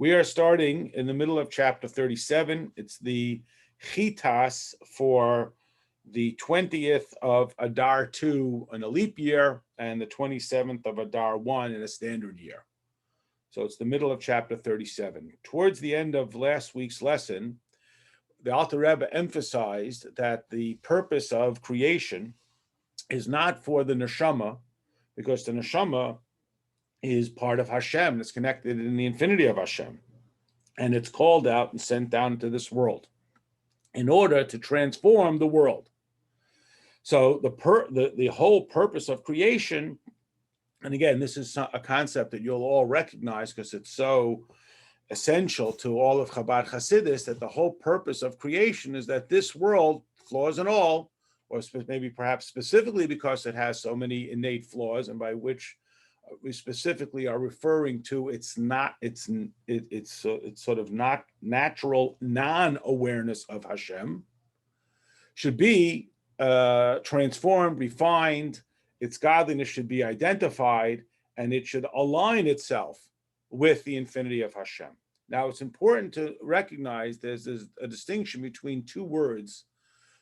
We are starting in the middle of chapter 37. It's the chitas for the 20th of Adar 2 in a leap year and the 27th of Adar 1 in a standard year. So it's the middle of chapter 37. Towards the end of last week's lesson, the Alter Rebbe emphasized that the purpose of creation is not for the neshama, because the neshama is part of Hashem. It's connected in the infinity of Hashem. And it's called out and sent down into this world in order to transform the world. So the whole purpose of creation, and again, this is a concept that you'll all recognize because it's so essential to all of Chabad Hasidus, that the whole purpose of creation is that this world, flaws and all, or maybe perhaps specifically because it has so many innate flaws, and by which we specifically are referring to it's sort of not natural non-awareness of Hashem, should be transformed, refined. Its godliness should be identified, and it should align itself with the infinity of Hashem. Now, it's important to recognize there's a distinction between two words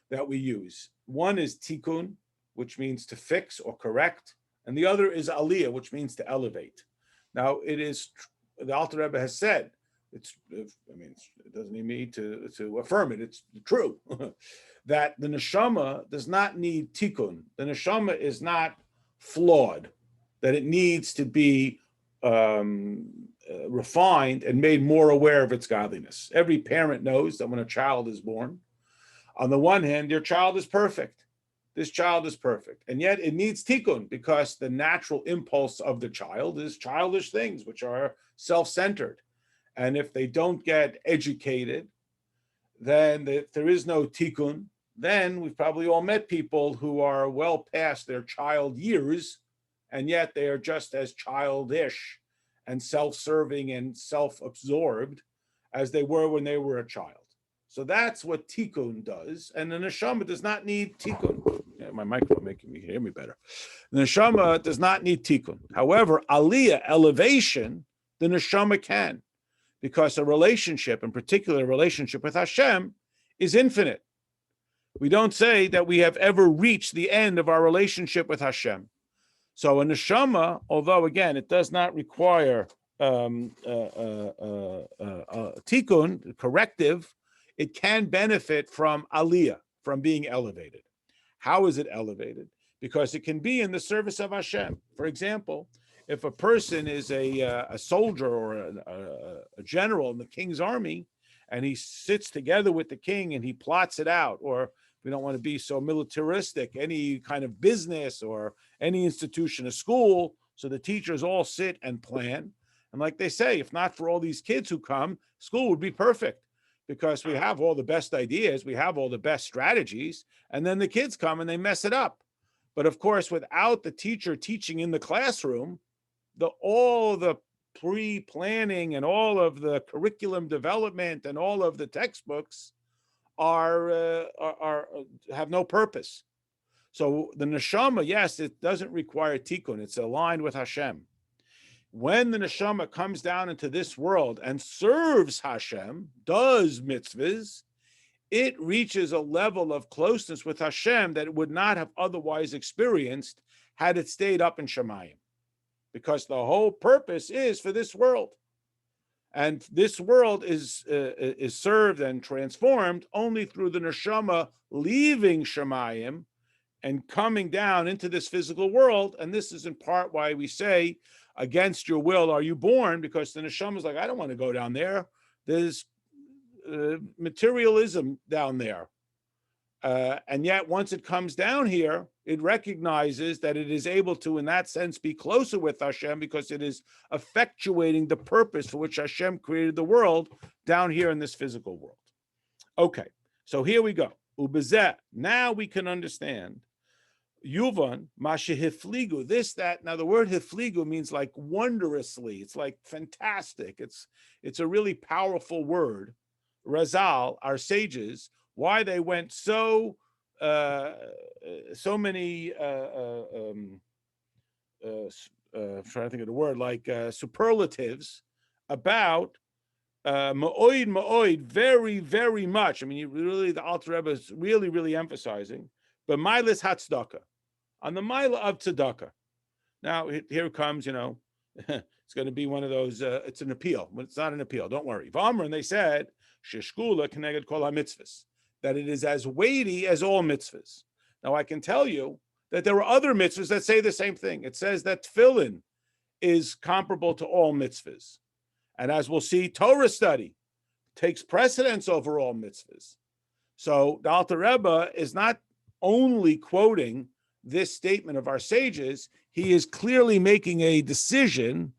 that we use. One is tikkun, which means to fix or correct, and the other is aliyah, which means to elevate. Now, it is, the Alter Rebbe has said, it doesn't need me to affirm it, it's true, that the neshama does not need tikkun. The neshama is not flawed, that it needs to be refined and made more aware of its godliness. Every parent knows that when a child is born, on the one hand, your child is perfect. This child is perfect. And yet it needs tikkun, because the natural impulse of the child is childish things, which are self-centered. And if they don't get educated, then if there is no tikkun, then we've probably all met people who are well past their child years, and yet they are just as childish and self-serving and self-absorbed as they were when they were a child. So that's what tikkun does, and the neshama does not need tikkun. Yeah, my microphone making me hear me better. The neshama does not need tikkun. However, aliyah, elevation, the neshama can, because a relationship, in particular a relationship with Hashem, is infinite. We don't say that we have ever reached the end of our relationship with Hashem. So a neshama, although again it does not require tikkun, corrective, it can benefit from aliyah, from being elevated. How is it elevated? Because it can be in the service of Hashem. For example, if a person is a soldier or a general in the king's army, and he sits together with the king and he plots it out, or we don't want to be so militaristic, any kind of business or any institution, a school, so the teachers all sit and plan. And like they say, if not for all these kids who come, school would be perfect, because we have all the best ideas, we have all the best strategies, and then the kids come and they mess it up. But of course, without the teacher teaching in the classroom, all the pre-planning and all of the curriculum development and all of the textbooks have no purpose. So the neshama, yes, it doesn't require tikkun. It's aligned with Hashem. When the neshama comes down into this world and serves Hashem, does mitzvahs, it reaches a level of closeness with Hashem that it would not have otherwise experienced had it stayed up in Shemayim. Because the whole purpose is for this world. And this world is served and transformed only through the neshama leaving Shemayim and coming down into this physical world. And this is in part why we say, against your will are you born, because the neshama is like, I don't want to go down there. There's materialism down there. And yet once it comes down here, it recognizes that it is able to, in that sense, be closer with Hashem, because it is effectuating the purpose for which Hashem created the world down here in this physical world. Okay, so here we go. Ubezeh, now we can understand. Yuvan, mashehifligu, this, that. Now the word hifligu means like wondrously. It's like fantastic. It's a really powerful word. Razal, our sages, why they went so many I'm trying to think of the word, like superlatives about Ma'oid, very, very much. I mean, the Alter Rebbe is really, really emphasizing, but milas hatzdaka, on the mila of tzedakah. Now, here comes, it's going to be one of those, it's an appeal. But it's not an appeal, don't worry. V'amr, and they said, sheshkula keneged kol ha-mitzvahs, that it is as weighty as all mitzvahs. Now, I can tell you that there are other mitzvahs that say the same thing. It says that tefillin is comparable to all mitzvahs. And as we'll see, Torah study takes precedence over all mitzvahs. So the Alter Rebbe is not only quoting this statement of our sages, he is clearly making a decision.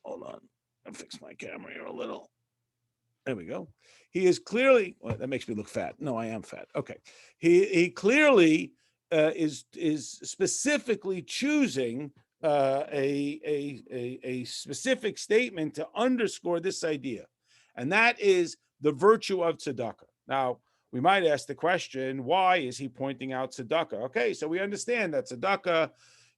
Hold on, I'll fix my camera here a little. There we go. He is clearly, well, that makes me look fat. No, I am fat. Okay. He clearly is specifically choosing a specific statement to underscore this idea, and that is the virtue of tzedakah. Now, we might ask the question, why is he pointing out tzedakah? Okay, so we understand that tzedakah,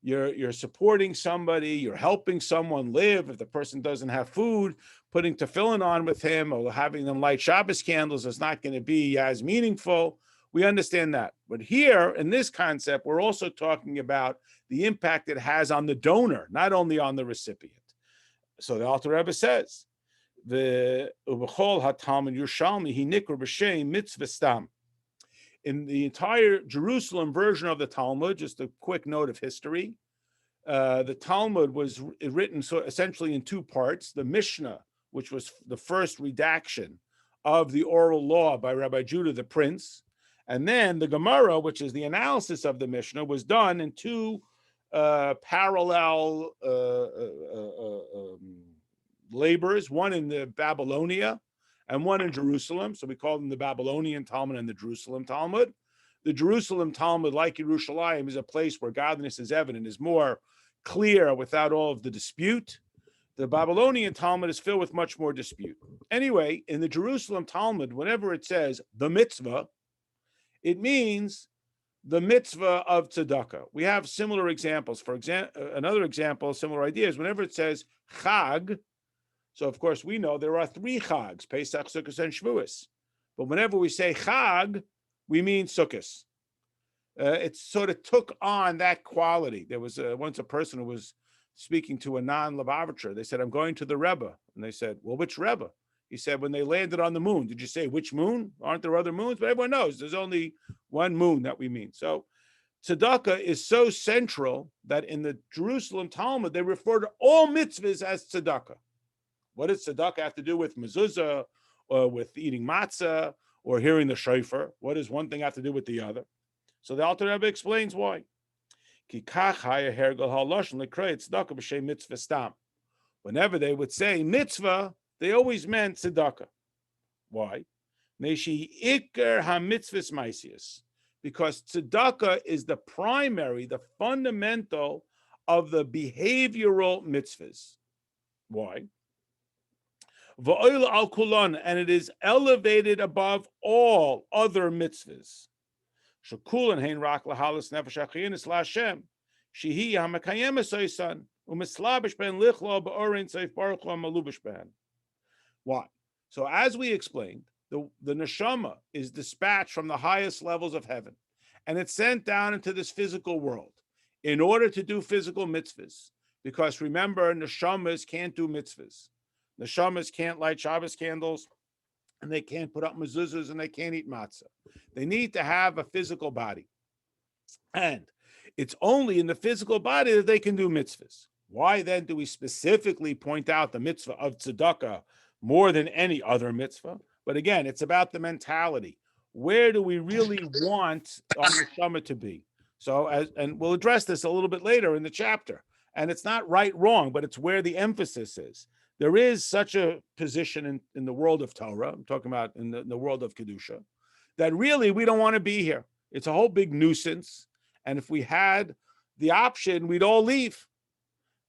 you're supporting somebody, you're helping someone live. If the person doesn't have food, putting tefillin on with him or having them light Shabbos candles is not going to be as meaningful. We understand that. But here, in this concept, we're also talking about the impact it has on the donor, not only on the recipient. So the Alter Rebbe says, the Ubechol HaTalmud Yerushalmi Hi Nikra B'Shem Mitzvah Stam. In the entire Jerusalem version of the Talmud, just a quick note of history, the Talmud was written so essentially in two parts. The Mishnah, which was the first redaction of the oral law by Rabbi Judah the Prince, and then the Gemara, which is the analysis of the Mishnah, was done in two parallel labors, one in the Babylonia and one in Jerusalem. So we call them the Babylonian Talmud and the Jerusalem Talmud. The Jerusalem Talmud, like Yerushalayim, is a place where godliness is evident, is more clear without all of the dispute. The Babylonian Talmud is filled with much more dispute. Anyway, in the Jerusalem Talmud, whenever it says the mitzvah, it means the mitzvah of tzedakah. We have similar examples. For example, another example, similar ideas, whenever it says chag, so of course we know there are three chags, Pesach, Sukkot, and Shavuos. But whenever we say chag, we mean Sukkot. It sort of took on that quality. There was once a person who was speaking to a non-Lubavitcher. They said, I'm going to the Rebbe. And they said, well, which Rebbe? He said, when they landed on the moon. Did you say which moon? Aren't there other moons? But everyone knows there's only one moon that we mean. So tzedakah is so central that in the Jerusalem Talmud, they refer to all mitzvahs as tzedakah. What does tzedakah have to do with mezuzah or with eating matzah or hearing the shofar? What does one thing have to do with the other? So the Alter Rebbe explains why. Whenever they would say mitzvah, they always meant tzedakah. Why? Because tzedakah is the primary, the fundamental of the behavioral mitzvahs. Why? And it is elevated above all other mitzvahs. Why? So as we explained, the neshama is dispatched from the highest levels of heaven, and it's sent down into this physical world in order to do physical mitzvahs. Because remember, neshamas can't do mitzvahs. Neshamas can't light Shabbos candles, and they can't put up mezuzahs, and they can't eat matzah. They need to have a physical body. And it's only in the physical body that they can do mitzvahs. Why then do we specifically point out the mitzvah of tzedakah more than any other mitzvah? But again, it's about the mentality. Where do we really want our neshama to be? So, and we'll address this a little bit later in the chapter. And it's not right, wrong, but it's where the emphasis is. There is such a position in the world of Torah, I'm talking about in the world of Kedusha, that really we don't want to be here. It's a whole big nuisance. And if we had the option, we'd all leave.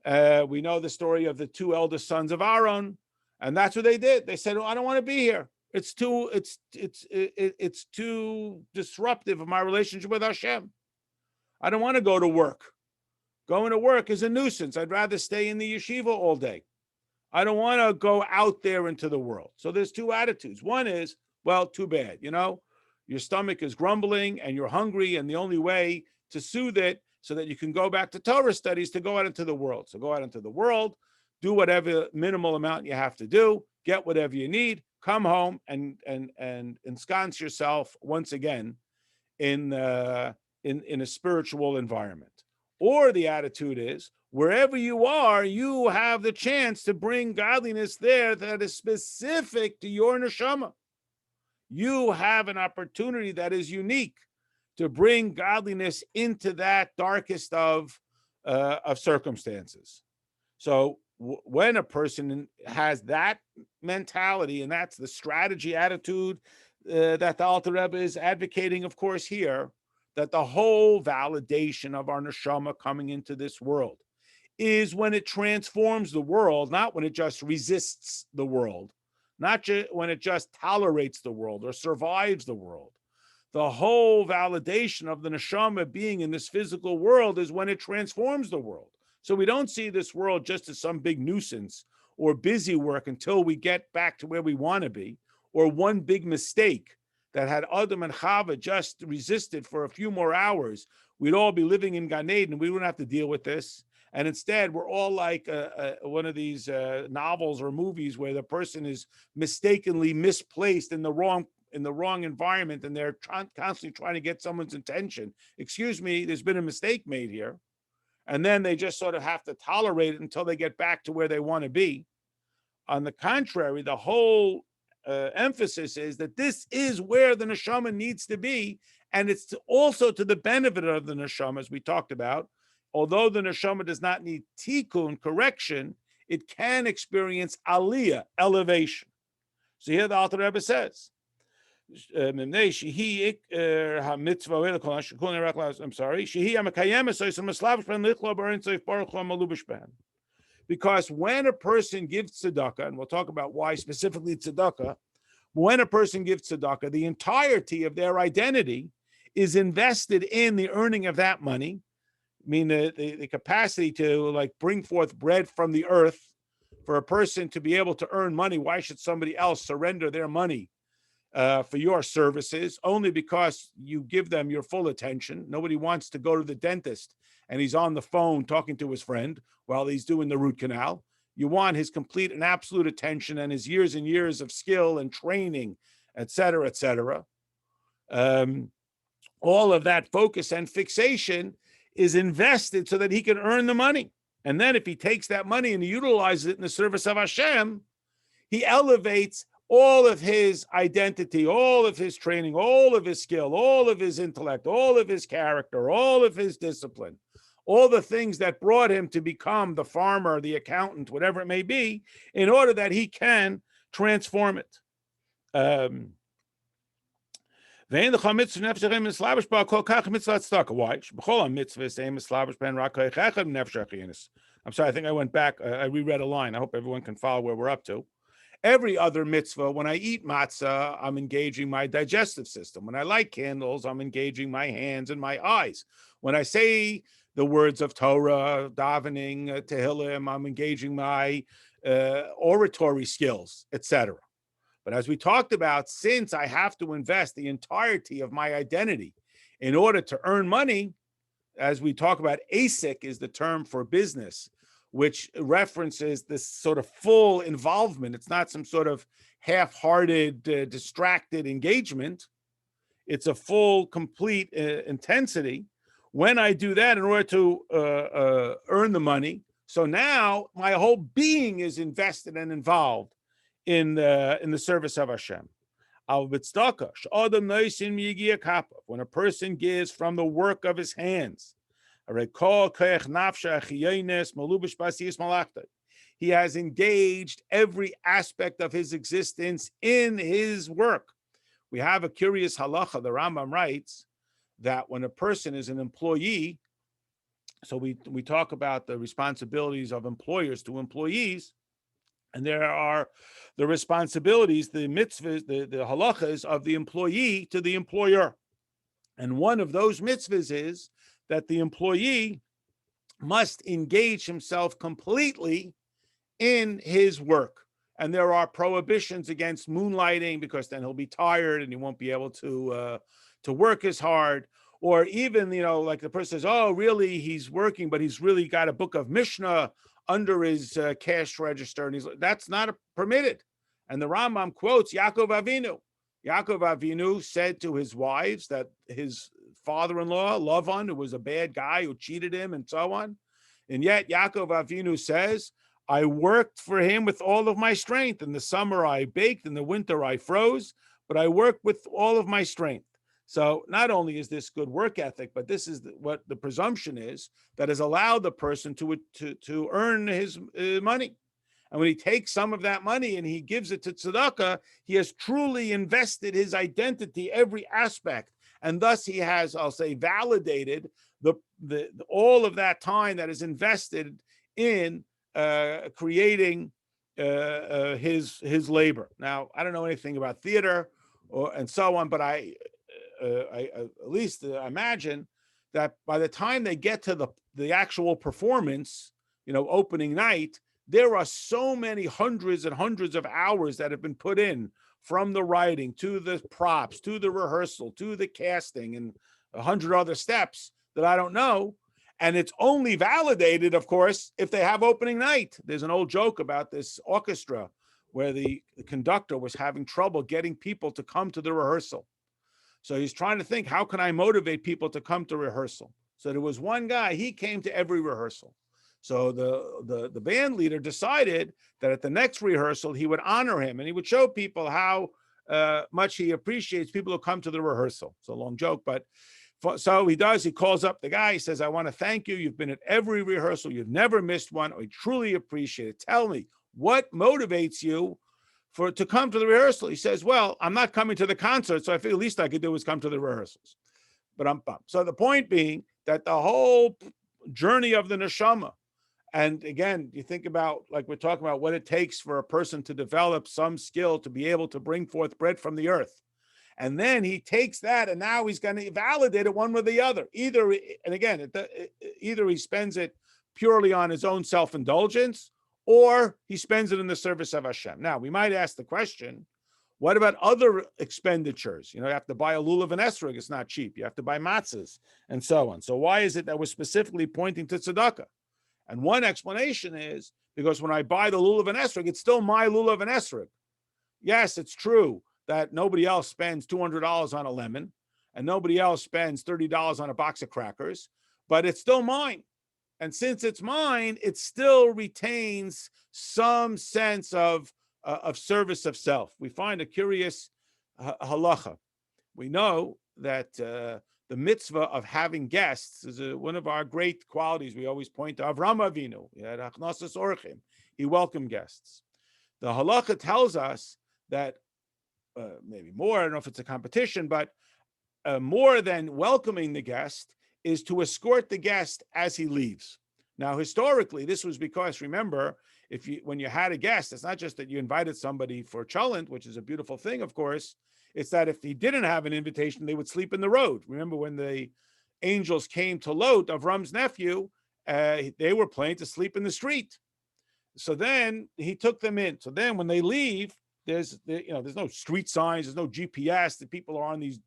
We know the story of the two eldest sons of Aaron, and that's what they did. They said, oh, I don't want to be here. It's too disruptive of my relationship with Hashem. I don't want to go to work. Going to work is a nuisance. I'd rather stay in the yeshiva all day. I don't want to go out there into the world. So there's two attitudes. One is, well, too bad. Your stomach is grumbling and you're hungry, and the only way to soothe it so that you can go back to Torah studies to go out into the world. So go out into the world, do whatever minimal amount you have to do, get whatever you need, come home and ensconce yourself once again in a spiritual environment. Or the attitude is, wherever you are, you have the chance to bring godliness there that is specific to your neshama. You have an opportunity that is unique to bring godliness into that darkest of circumstances. So when a person has that mentality, and that's the strategy attitude that the Alter Rebbe is advocating, of course, here, that the whole validation of our neshama coming into this world is when it transforms the world, not when it just resists the world, not when it just tolerates the world or survives the world. The whole validation of the neshama being in this physical world is when it transforms the world. So we don't see this world just as some big nuisance or busy work until we get back to where we want to be, or one big mistake that had Adam and Chava just resisted for a few more hours, we'd all be living in Gan Eden and we wouldn't have to deal with this. And instead, we're all like one of these novels or movies where the person is mistakenly misplaced in the wrong environment, and they're constantly trying to get someone's attention. Excuse me, there's been a mistake made here. And then they just sort of have to tolerate it until they get back to where they want to be. On the contrary, the whole emphasis is that this is where the neshama needs to be, and it's also to the benefit of the neshama, as we talked about. Although the neshama does not need tikkun, correction, it can experience aliyah, elevation. So here the Alter Rebbe says, I'm sorry. Because when a person gives tzedakah, and we'll talk about why specifically tzedakah, when a person gives tzedakah, the entirety of their identity is invested in the earning of that money. I mean, the capacity to like bring forth bread from the earth. For a person to be able to earn money, why should somebody else surrender their money for your services? Only because you give them your full attention. Nobody wants to go to the dentist and he's on the phone talking to his friend while he's doing the root canal. You want his complete and absolute attention and his years and years of skill and training, et cetera, et cetera. All of that focus and fixation is invested so that he can earn the money. And then if he takes that money and he utilizes it in the service of Hashem, he elevates all of his identity, all of his training, all of his skill, all of his intellect, all of his character, all of his discipline, all the things that brought him to become the farmer, the accountant, whatever it may be, in order that he can transform it. Why? I'm sorry, I think I went back. I reread a line. I hope everyone can follow where we're up to. Every other mitzvah, when I eat matzah, I'm engaging my digestive system. When I light candles, I'm engaging my hands and my eyes. When I say the words of Torah, davening, tehillim, I'm engaging my oratory skills, etc. But as we talked about, since I have to invest the entirety of my identity in order to earn money, as we talk about, ASIC is the term for business, which references this sort of full involvement. It's not some sort of half-hearted, distracted engagement. It's a full, complete intensity. When I do that in order to earn the money, so now my whole being is invested and involved in the service of Hashem. When a person gives from the work of his hands, he has engaged every aspect of his existence in his work. We have a curious halacha. The Rambam writes that when a person is an employee, so we talk about the responsibilities of employers to employees, and there are the responsibilities, the mitzvahs, the halachas of the employee to the employer. And one of those mitzvahs is that the employee must engage himself completely in his work. And there are prohibitions against moonlighting, because then he'll be tired and he won't be able to work as hard. Or even, like the person says, oh, really, he's working, but he's really got a book of Mishnah under his cash register, and that's not permitted. And the Rambam quotes Yaakov Avinu. Yaakov Avinu said to his wives that his father-in-law, Lavan, who was a bad guy who cheated him and so on, and yet Yaakov Avinu says, I worked for him with all of my strength. In the summer I baked, in the winter I froze, but I worked with all of my strength. So not only is this good work ethic, but this is what the presumption is that has allowed the person to earn his money. And when he takes some of that money and he gives it to tzedakah, he has truly invested his identity, every aspect. And thus he has, I'll say, validated the all of that time that is invested in creating his labor. Now, I don't know anything about theater and so on, but I at least imagine that by the time they get to the actual performance, opening night, there are so many hundreds and hundreds of hours that have been put in, from the writing to the props to the rehearsal to the casting and 100 other steps that I don't know. And it's only validated, of course, if they have opening night. There's an old joke about this orchestra where the conductor was having trouble getting people to come to the rehearsal. So he's trying to think, how can I motivate people to come to rehearsal? So there was one guy, he came to every rehearsal. So the band leader decided that at the next rehearsal, he would honor him and he would show people how much he appreciates people who come to the rehearsal. It's a long joke, but so he calls up the guy. He says, I want to thank you. You've been at every rehearsal. You've never missed one. I truly appreciate it. Tell me, what motivates you to come to the rehearsal? He says, well, I'm not coming to the concert, so I feel the least I could do is come to the rehearsals. But I'm bummed. So the point being that the whole journey of the neshama, and again, you think about, like we're talking about, what it takes for a person to develop some skill to be able to bring forth bread from the earth. And then he takes that and now he's going to validate it one way or the other. Either he spends it purely on his own self-indulgence, or he spends it in the service of Hashem. Now, we might ask the question, what about other expenditures? You have to buy a lulav and esrog. It's not cheap. You have to buy matzahs and so on. So why is it that we're specifically pointing to tzedakah? And one explanation is because when I buy the lulav and esrog, it's still my lulav and esrog. Yes, it's true that nobody else spends $200 on a lemon and nobody else spends $30 on a box of crackers, but it's still mine. And since it's mine, it still retains some sense of service of self. We find a curious halacha. We know that the mitzvah of having guests is one of our great qualities. We always point to Avraham Avinu. He welcomed guests. The halacha tells us that maybe more, I don't know if it's a competition, but more than welcoming the guest is to escort the guest as he leaves. Now, historically, this was because, remember, when you had a guest, it's not just that you invited somebody for cholent, which is a beautiful thing, of course. It's that if he didn't have an invitation, they would sleep in the road. Remember when the angels came to Lot, Avram's nephew, they were planning to sleep in the street. So then he took them in. So then when they leave, there's no street signs, there's no GPS. The people are on these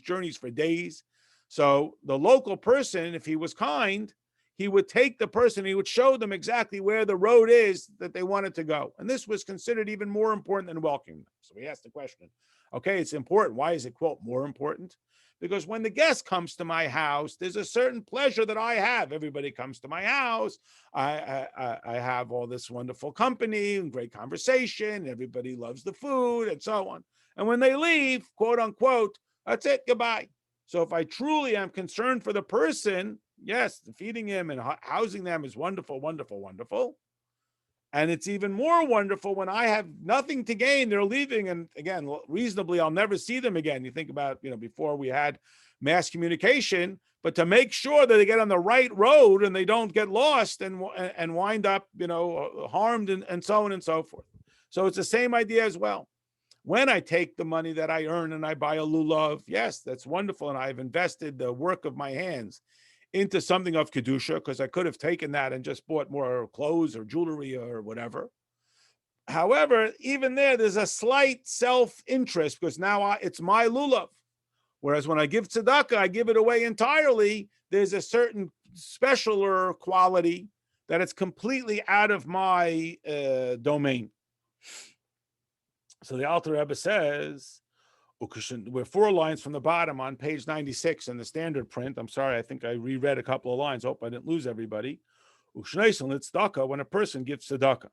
journeys for days. So the local person, if he was kind, he would take the person, he would show them exactly where the road is that they wanted to go. And this was considered even more important than welcoming them. So we asked the question, okay, it's important. Why is it, quote, more important? Because when the guest comes to my house, there's a certain pleasure that I have. Everybody comes to my house. I have all this wonderful company and great conversation. Everybody loves the food and so on. And when they leave, quote unquote, that's it, goodbye. So if I truly am concerned for the person, yes, feeding him and housing them is wonderful, wonderful, wonderful. And it's even more wonderful when I have nothing to gain. They're leaving. And again, reasonably, I'll never see them again. You think about, before we had mass communication, but to make sure that they get on the right road and they don't get lost and wind up, harmed and so on and so forth. So it's the same idea as well. When I take the money that I earn and I buy a lulav, yes, that's wonderful. And I've invested the work of my hands into something of Kedusha, because I could have taken that and just bought more clothes or jewelry or whatever. However, even there's a slight self-interest because now it's my lulav. Whereas when I give tzedakah, I give it away entirely. There's a certain specialer quality that it's completely out of my domain. So the Alter Rebbe says, we're 4 lines from the bottom on page 96 in the standard print. I'm sorry, I think I reread a couple of lines. Hope I didn't lose everybody. When a person gives tzedakah.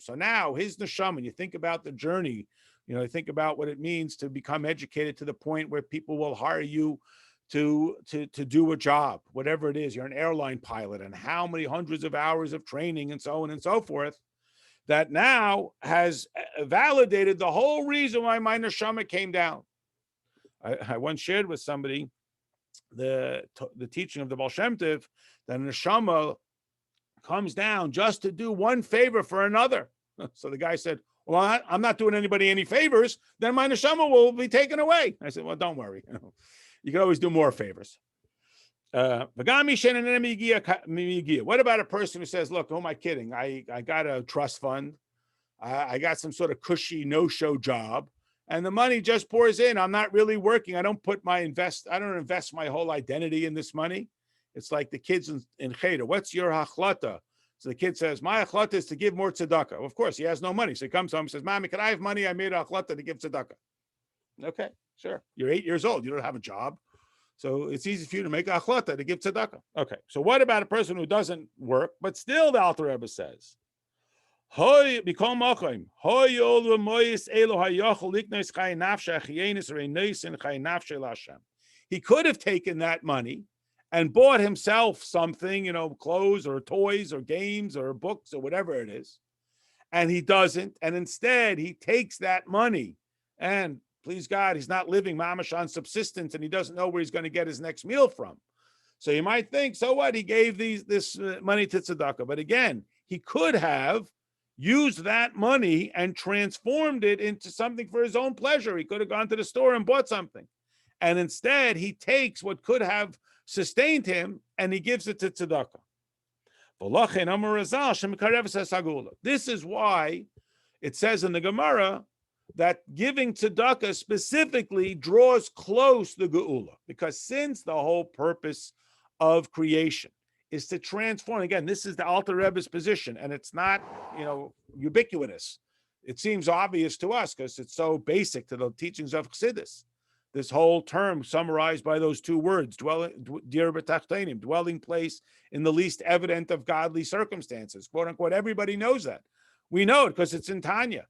So now his neshama, you think about the journey, you think about what it means to become educated to the point where people will hire you to do a job, whatever it is. You're an airline pilot, and how many hundreds of hours of training and so on and so forth, that now has validated the whole reason why my neshama came down. I once shared with somebody the teaching of the Baal Shem Tov, that neshama comes down just to do one favor for another. So the guy said, well, I'm not doing anybody any favors, then my neshama will be taken away. I said, well, don't worry. You can always do more favors. What about a person who says, look, who am I kidding? I got a trust fund. I got some sort of cushy no-show job, and the money just pours in. I'm not really working. I don't invest my whole identity in this money. It's like the kids in Cheder. What's your hachlata? So the kid says, my hachlata is to give more tzedakah. Well, of course, he has no money. So he comes home and says, Mommy, can I have money? I made a hachlata to give tzedakah. Okay, sure. You're 8 years old. You don't have a job. So it's easy for you to make a hachlata to give tzedakah. Okay, so what about a person who doesn't work, but still the Alter Rebbe says, he could have taken that money and bought himself something, clothes or toys or games or books or whatever it is. And he doesn't. And instead, he takes that money and, please God, he's not living mamash on subsistence and he doesn't know where he's going to get his next meal from. So you might think, so what? He gave this money to tzedakah. But again, he could have used that money and transformed it into something for his own pleasure. He could have gone to the store and bought something. And instead, he takes what could have sustained him and he gives it to tzedakah. This is why it says in the Gemara that giving tzedakah specifically draws close the geula, because since the whole purpose of creation is to transform, again, this is the Alter Rebbe's position, and it's not, ubiquitous. It seems obvious to us because it's so basic to the teachings of Chassidus. This whole term summarized by those 2 words, dir b'tachtenim, dwelling place in the least evident of godly circumstances, quote unquote. Everybody knows that. We know it because it's in Tanya.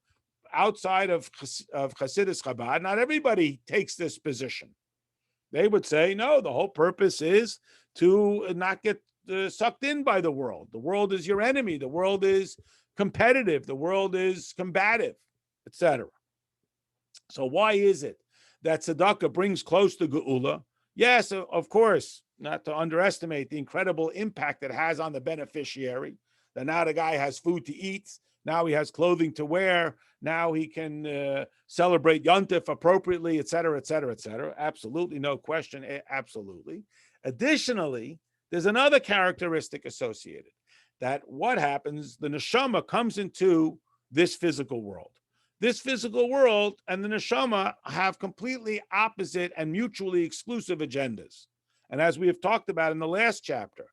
Outside of Chassidus Chabad, not everybody takes this position. They would say, no, the whole purpose is to not get sucked in by the world. The world is your enemy. The world is competitive. The world is combative, etc. So why is it that tzedakah brings close to geula? Yes, of course, not to underestimate the incredible impact it has on the beneficiary. That now the guy has food to eat. Now he has clothing to wear. Now he can celebrate Yontif appropriately, et cetera, et cetera, et cetera. Absolutely, no question. Absolutely. Additionally, there's another characteristic associated. That what happens, the neshama comes into this physical world. This physical world and the neshama have completely opposite and mutually exclusive agendas. And as we have talked about in the last chapter,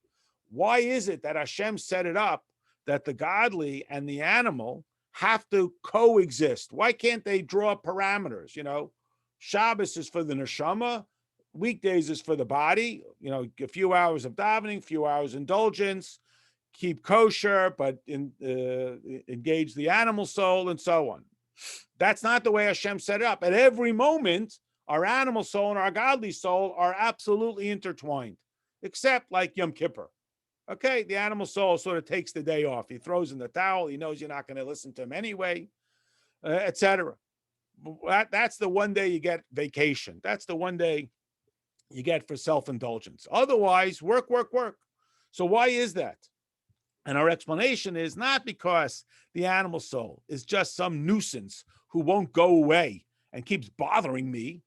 why is it that Hashem set it up that the godly and the animal have to coexist? Why can't they draw parameters? Shabbos is for the neshama, weekdays is for the body, a few hours of davening, a few hours indulgence, keep kosher, but engage the animal soul and so on. That's not the way Hashem set it up. At every moment, our animal soul and our godly soul are absolutely intertwined, except like Yom Kippur. Okay, the animal soul sort of takes the day off. He throws in the towel. He knows you're not going to listen to him anyway, etc. That's the one day you get vacation. That's the one day you get for self-indulgence. Otherwise, work, work, work. So why is that? And our explanation is not because the animal soul is just some nuisance who won't go away and keeps bothering me.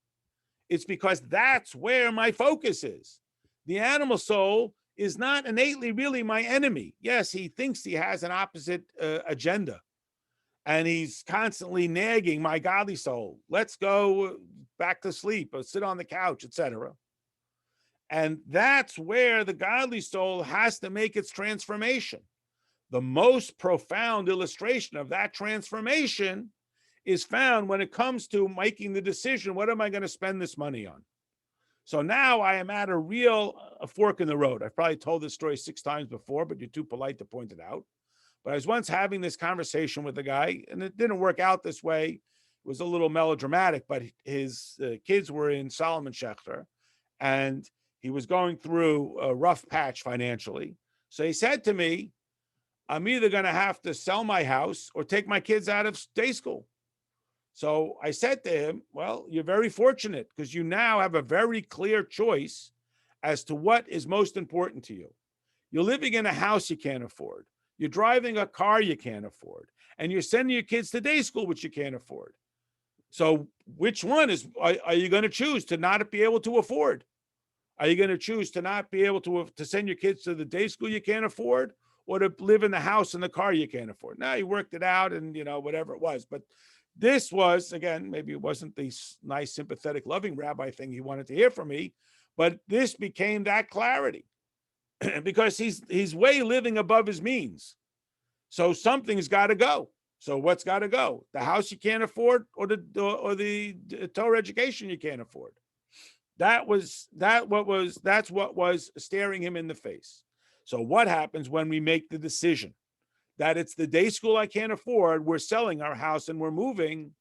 It's because that's where my focus is. The animal soul is not innately really my enemy. Yes, he thinks he has an opposite agenda, and he's constantly nagging my godly soul. Let's go back to sleep or sit on the couch, etc. And that's where the godly soul has to make its transformation. The most profound illustration of that transformation is found when it comes to making the decision, what am I going to spend this money on? So now I am at a real fork in the road. I've probably told this story 6 times before, but you're too polite to point it out. But I was once having this conversation with a guy, and it didn't work out this way. It was a little melodramatic, but his kids were in Solomon Schechter, and he was going through a rough patch financially. So he said to me, I'm either going to have to sell my house or take my kids out of day school. So I said to him, well, you're very fortunate because you now have a very clear choice as to what is most important to you. You're living in a house you can't afford. You're driving a car you can't afford. And you're sending your kids to day school, which you can't afford. So which one are you going to choose to not be able to afford? Are you going to choose to not be able to send your kids to the day school you can't afford, or to live in the house and the car you can't afford? Now, he worked it out and, whatever it was. But this was, again, maybe it wasn't the nice, sympathetic, loving rabbi thing he wanted to hear from me, but this became that clarity because he's way living above his means. So something's got to go. So what's got to go? The house you can't afford, or the Torah education you can't afford. That's what was staring him in the face. So what happens when we make the decision that it's the day school I can't afford, we're selling our house and we're moving?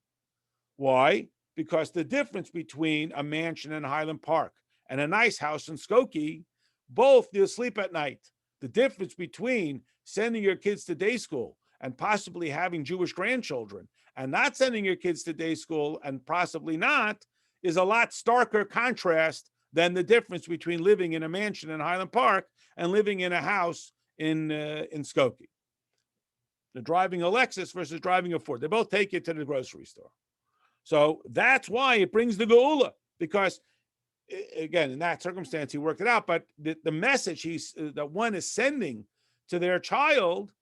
Why? Because the difference between a mansion in Highland Park and a nice house in Skokie, both you'll sleep at night. The difference between sending your kids to day school and possibly having Jewish grandchildren and not sending your kids to day school and possibly not is a lot starker contrast than the difference between living in a mansion in Highland Park and living in a house in Skokie. The driving a Lexus versus driving a Ford. They both take you to the grocery store. So that's why it brings the Geula, because again, in that circumstance, he worked it out. But the message that one is sending to their child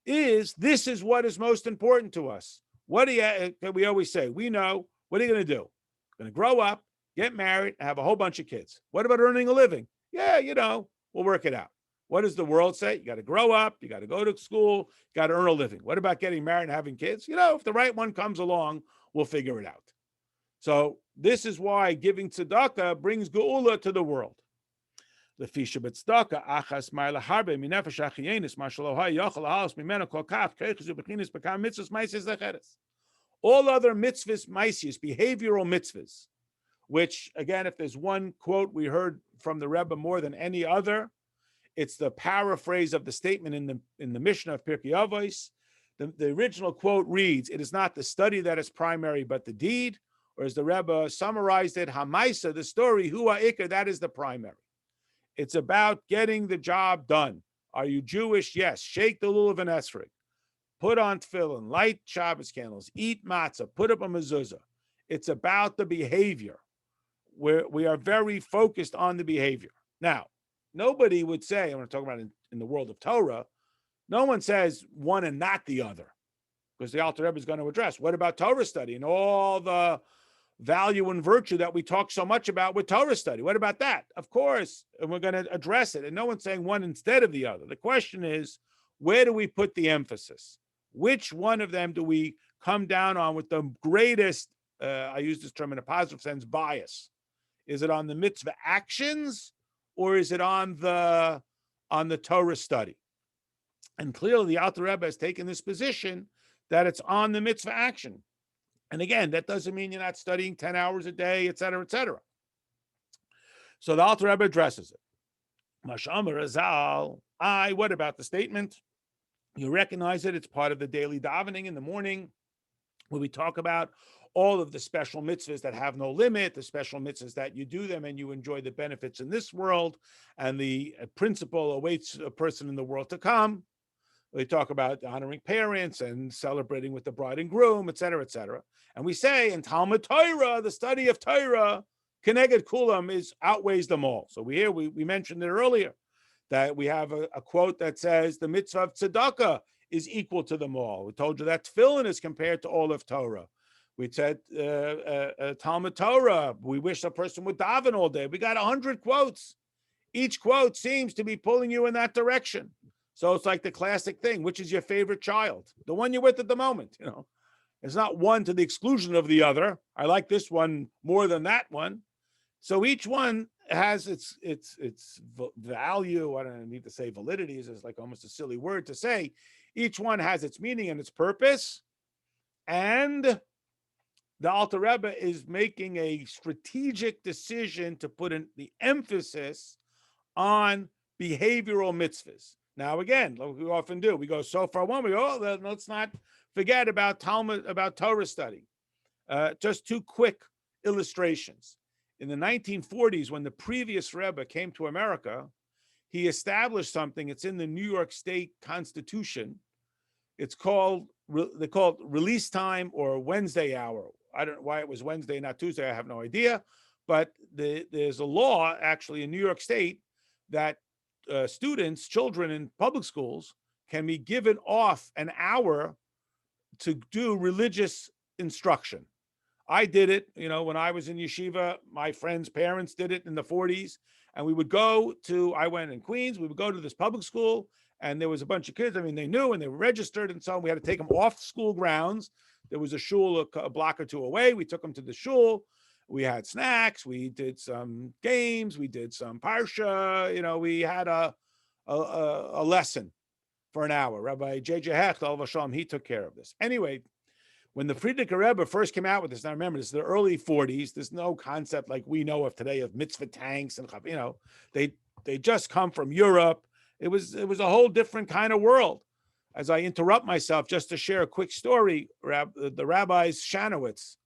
is, this is what is most important to us. What do we always say? We know. What are you going to do? Going to grow up, get married, and have a whole bunch of kids. What about earning a living? Yeah, we'll work it out. What does the world say? You got to grow up, you got to go to school, you got to earn a living. What about getting married and having kids? If the right one comes along, we'll figure it out. So this is why giving tzedakah brings geula to the world. All other mitzvahs, maisius, behavioral mitzvahs, which, again, if there's one quote we heard from the Rebbe more than any other, it's the paraphrase of the statement in the Mishnah of Pirkei Avos. The original quote reads, it is not the study that is primary, but the deed. Or as the Rebbe summarized it, Hamaisa, the story, Hua Ikar, that is the primary. It's about getting the job done. Are you Jewish? Yes. Shake the lulav and esrog. Put on tefillin, light Shabbos candles, eat matzah, put up a mezuzah. It's about the behavior. We are very focused on the behavior. Now, nobody would say, I'm going to talk about in the world of Torah, no one says one and not the other, because the Alter Rebbe is going to address, what about Torah study and all the value and virtue that we talk so much about with Torah study? What about that? Of course, and we're going to address it. And no one's saying one instead of the other. The question is, where do we put the emphasis? Which one of them do we come down on with the greatest, I use this term in a positive sense, bias? Is it on the mitzvah actions, or is it on the Torah study? And clearly the Alter Rebbe has taken this position that it's on the mitzvah action. And again, that doesn't mean you're not studying 10 hours a day, et cetera, et cetera. So the Alter Rebbe addresses it. Mash'amar Azal, what about the statement? You recognize it. It's part of the daily davening in the morning, where we talk about all of the special mitzvahs that have no limit, the special mitzvahs that you do them and you enjoy the benefits in this world, and the principle awaits a person in the world to come. We talk about honoring parents and celebrating with the bride and groom, et cetera, et cetera. And we say in Talmud Torah, the study of Torah, Keneged Kulam outweighs them all. So we mentioned it earlier, that we have a quote that says the mitzvah of tzedakah is equal to them all. We told you that tefillin is compared to all of Torah. We said Talmud Torah, we wish a person would daven all day. We got 100 quotes. Each quote seems to be pulling you in that direction. So it's like the classic thing, which is your favorite child? The one you're with at the moment, It's not one to the exclusion of the other. I like this one more than that one. So each one has its value. I don't need to say validity. It's like almost a silly word to say. Each one has its meaning and its purpose. And the Alter Rebbe is making a strategic decision to put in the emphasis on behavioral mitzvahs. Now, again, like we often do, we go so far one, we go, let's not forget about Talmud, about Torah study. Just two quick illustrations. In the 1940s, when the previous Rebbe came to America, he established something. It's in the New York State Constitution. It's called, they call it release time or Wednesday hour. I don't know why it was Wednesday, not Tuesday. I have no idea. But there's a law actually in New York State that students, children in public schools can be given off an hour to do religious instruction. I did it, when I was in yeshiva. My friends' parents did it in the 40s. And we would go to, I went in Queens, we would go to this public school, and there was a bunch of kids. I mean, they knew and they were registered and so on. We had to take them off school grounds. There was a shul a block or two away. We took them to the shul. We had snacks. We did some games. We did some parsha. We had a lesson for an hour. Rabbi J.J. Hecht, Al Vashalom, he took care of this. Anyway, when the Friedricher Rebbe first came out with this, now remember, this is the early 40s. There's no concept like we know of today of mitzvah tanks and they just come from Europe. It was a whole different kind of world. As I interrupt myself, just to share a quick story, the rabbis Shanowitz,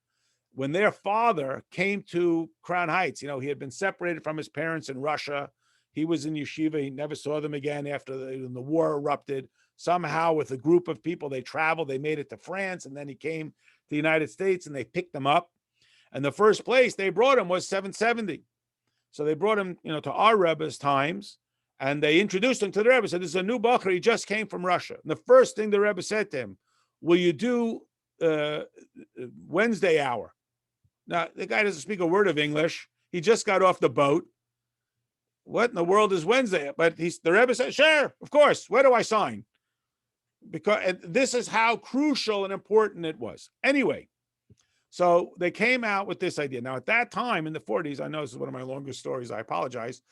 when their father came to Crown Heights, he had been separated from his parents in Russia. He was in yeshiva. He never saw them again after the war erupted. Somehow with a group of people, they traveled, they made it to France, and then he came to the United States and they picked him up. And the first place they brought him was 770. So they brought him, to our Rebbe's times, and they introduced him to the Rebbe. Said, this is a new Bacher. He just came from Russia. And the first thing the Rebbe said to him, will you do Wednesday hour? Now, the guy doesn't speak a word of English. He just got off the boat. What in the world is Wednesday? But the Rebbe said, sure, of course. Where do I sign? Because this is how crucial and important it was. Anyway, so they came out with this idea. Now, at that time in the 40s, I know this is one of my longest stories. I apologize.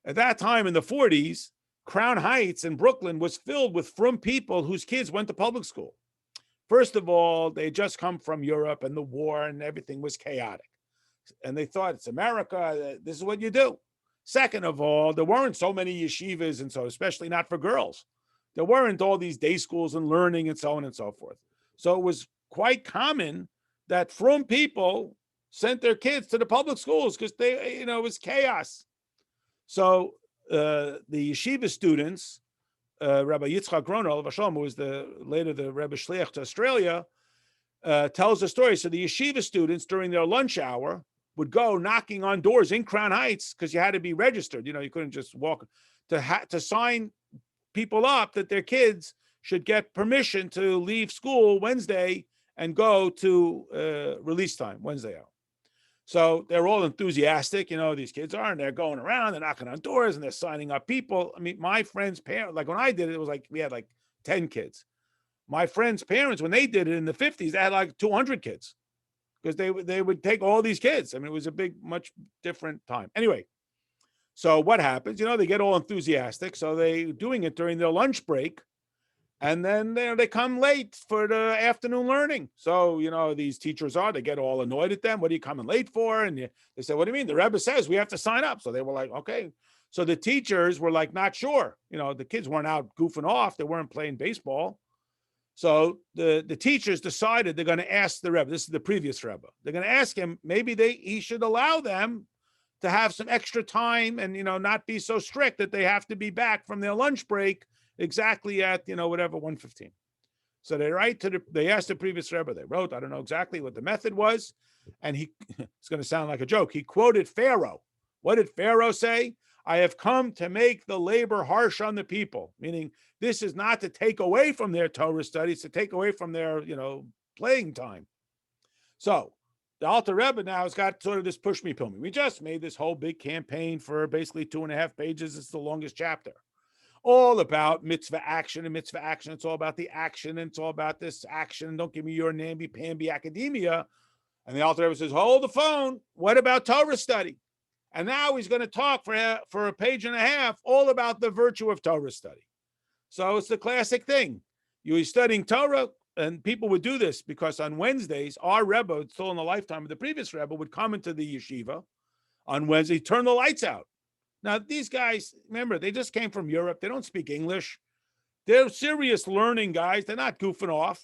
At that time in the 40s, Crown Heights in Brooklyn was filled with frum people whose kids went to public school. First of all, they just come from Europe and the war and everything was chaotic. And they thought, it's America, this is what you do. Second of all, there weren't so many yeshivas, and so especially not for girls. There weren't all these day schools and learning and so on and so forth. So it was quite common that frum people sent their kids to the public schools because it was chaos. So the yeshiva students, Rabbi Yitzchak Gronel, who was later the Rebbe Shliach to Australia, tells the story. So the yeshiva students during their lunch hour would go knocking on doors in Crown Heights because you had to be registered. You couldn't just walk to sign people up that their kids should get permission to leave school Wednesday and go to release time, Wednesday hour. So they're all enthusiastic, these kids are, and they're going around, they're knocking on doors and they're signing up people. I mean, my friend's parents, like when I did it, it was like, we had like 10 kids. My friend's parents, when they did it in the 50s, they had like 200 kids because they would take all these kids. I mean, it was a much different time. Anyway, so what happens? They get all enthusiastic. So they're doing it during their lunch break. And then they come late for the afternoon learning. So, these teachers they get all annoyed at them. What are you coming late for? And they say, what do you mean? The Rebbe says we have to sign up. So they were like, okay. So the teachers were like, not sure. The kids weren't out goofing off. They weren't playing baseball. So the teachers decided they're going to ask the Rebbe. This is the previous Rebbe. They're going to ask him, maybe he should allow them to have some extra time and, not be so strict that they have to be back from their lunch break exactly at, whatever, 1:15. So they asked the previous Rebbe, they wrote, I don't know exactly what the method was. And it's going to sound like a joke. He quoted Pharaoh. What did Pharaoh say? I have come to make the labor harsh on the people, meaning this is not to take away from their Torah studies, to take away from their, playing time. So the Alter Rebbe now has got sort of this push me, pull me. We just made this whole big campaign for basically 2.5 pages. It's the longest chapter. All about mitzvah action and mitzvah action. It's all about the action, and it's all about this action. Don't give me your namby-pamby academia. And the Alter Rebbe says, hold the phone. What about Torah study? And now he's going to talk for a page and a half all about the virtue of Torah study. So it's the classic thing. You're studying Torah, and people would do this because on Wednesdays, our Rebbe, still in the lifetime of the previous Rebbe, would come into the yeshiva on Wednesday, turn the lights out. Now, these guys, remember, they just came from Europe. They don't speak English. They're serious learning guys. They're not goofing off.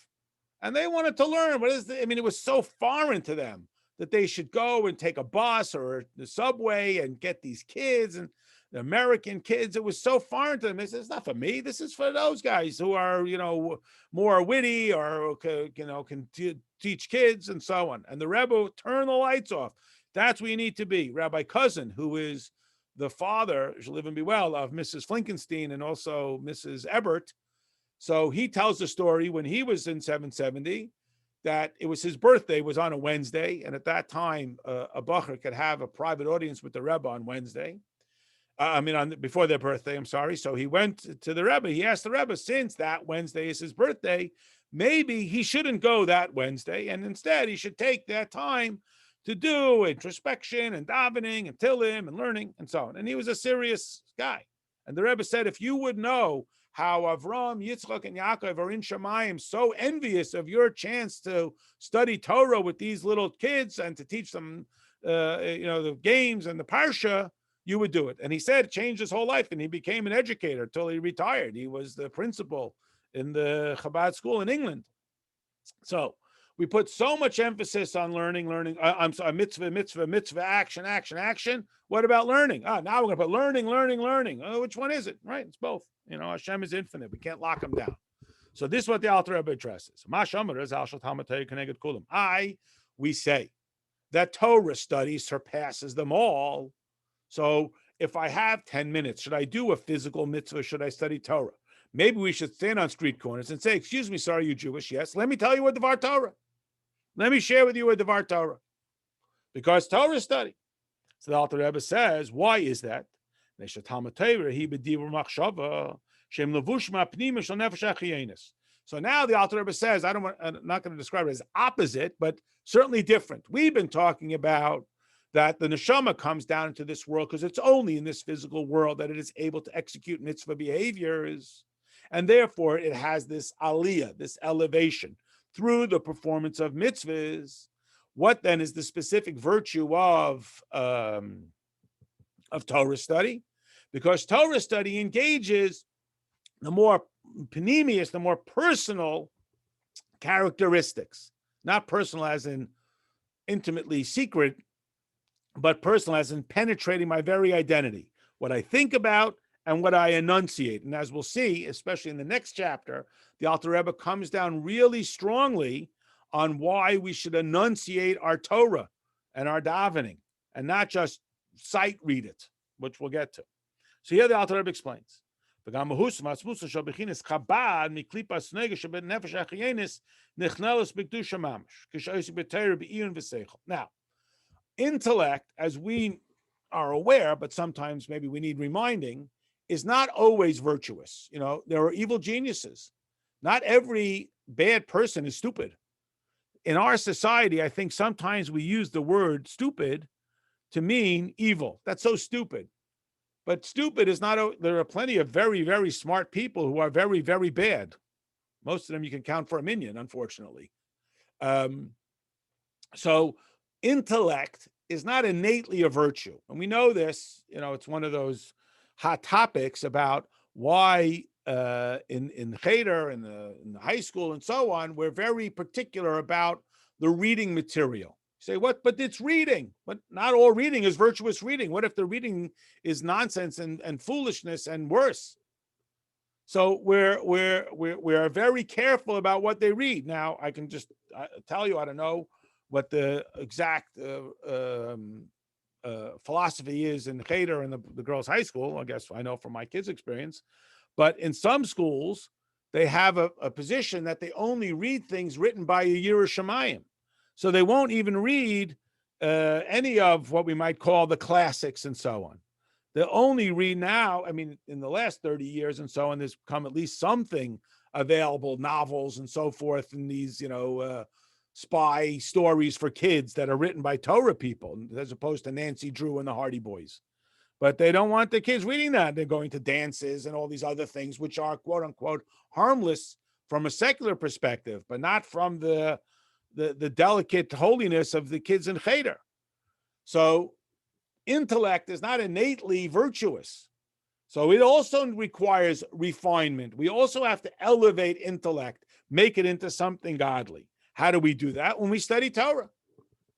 And they wanted to learn. It was so foreign to them that they should go and take a bus or the subway and get these kids and the American kids. It was so foreign to them. They said, it's not for me. This is for those guys who are, more witty or, can teach kids and so on. And the Rebbe turned the lights off. That's where you need to be. Rabbi Cousin, who is the father, shall live and be well, of Mrs. Flinkenstein and also Mrs. Ebert. So he tells the story when he was in 770, that it was his birthday was on a Wednesday. And at that time, a bacher could have a private audience with the Rebbe on Wednesday. Before their birthday, I'm sorry. So he went to the Rebbe. He asked the Rebbe, since that Wednesday is his birthday, maybe he shouldn't go that Wednesday. And instead, he should take that time to do introspection and davening and tillim and learning and so on. And he was a serious guy. And the Rebbe said, if you would know how Avram, Yitzchak, and Yaakov are in Shemayim, so envious of your chance to study Torah with these little kids and to teach them, the games and the parsha, you would do it. And he said it changed his whole life, and he became an educator until he retired. He was the principal in the Chabad school in England. So we put so much emphasis on learning. Mitzvah, action. What about learning? Now we're going to put learning. Oh, which one is it? Right? It's both. Hashem is infinite. We can't lock him down. So this is what the Alter Rebbe addresses. We say that Torah study surpasses them all. So if I have 10 minutes, should I do a physical mitzvah? Should I study Torah? Maybe we should stand on street corners and say, excuse me, sir, are you Jewish? Yes. Let me tell you what Devar Torah. Let me share with you a Devar Torah. Because Torah study. So the Alter Rebbe says, why is that? So now the Alter Rebbe says, I'm not going to describe it as opposite, but certainly different. We've been talking about that the neshama comes down into this world because it's only in this physical world that it is able to execute mitzvah behaviors. And therefore, it has this aliyah, this elevation through the performance of mitzvahs. What then is the specific virtue of Torah study? Because Torah study engages the more panemius, the more personal characteristics, not personal as in intimately secret, but personal as in penetrating my very identity, what I think about and what I enunciate. And as we'll see, especially in the next chapter, the Alter Rebbe comes down really strongly on why we should enunciate our Torah and our davening and not just sight read it, which we'll get to. So here the Alter Rebbe explains. Now, intellect, as we are aware, but sometimes maybe we need reminding, is not always virtuous. There are evil geniuses. Not every bad person is stupid. In our society, I think sometimes we use the word stupid to mean evil. That's so stupid. But stupid is not, there are plenty of very, very smart people who are very, very bad. Most of them you can count for a million, unfortunately. So intellect is not innately a virtue. And we know this, it's one of those hot topics about why in Cheder, in the high school and so on, we're very particular about the reading material. You say, what? But it's reading. But not all reading is virtuous reading. What if the reading is nonsense and foolishness and worse? So we're very careful about what they read. Now I can just tell you, I don't know what the exact philosophy is in Cheder and the girls' high school. I guess I know from my kids' experience, but in some schools they have a position that they only read things written by a Yireh Shamayim, so they won't even read any of what we might call the classics and so on. They'll only read now. I mean, in the last 30 years and so on, there's come at least something available, novels and so forth, and these, spy stories for kids that are written by Torah people, as opposed to Nancy Drew and the Hardy Boys. But they don't want the kids reading that. They're going to dances and all these other things, which are quote unquote harmless from a secular perspective, but not from the delicate holiness of the kids in Cheder. So intellect is not innately virtuous. So it also requires refinement. We also have to elevate intellect, make it into something godly. How do we do that? When we study Torah.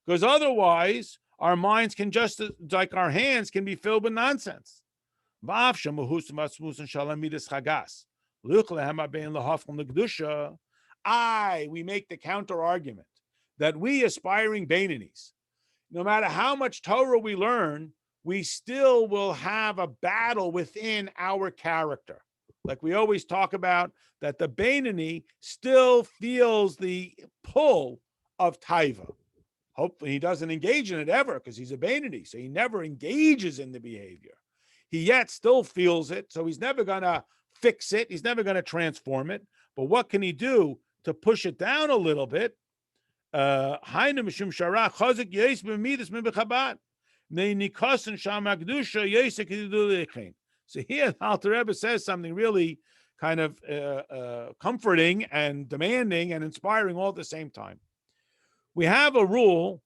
Because otherwise, our minds can just, like our hands, can be filled with nonsense. We make the counter argument that we aspiring Bainanis, no matter how much Torah we learn, we still will have a battle within our character. Like we always talk about, that the Bainani still feels the pull of Taiva. Hopefully he doesn't engage in it ever, because he's a Bainani, so he never engages in the behavior. He yet still feels it, so he's never going to fix it. He's never going to transform it. But what can he do to push it down a little bit? So here the Alter Rebbe says something really kind of comforting and demanding and inspiring all at the same time. We have a rule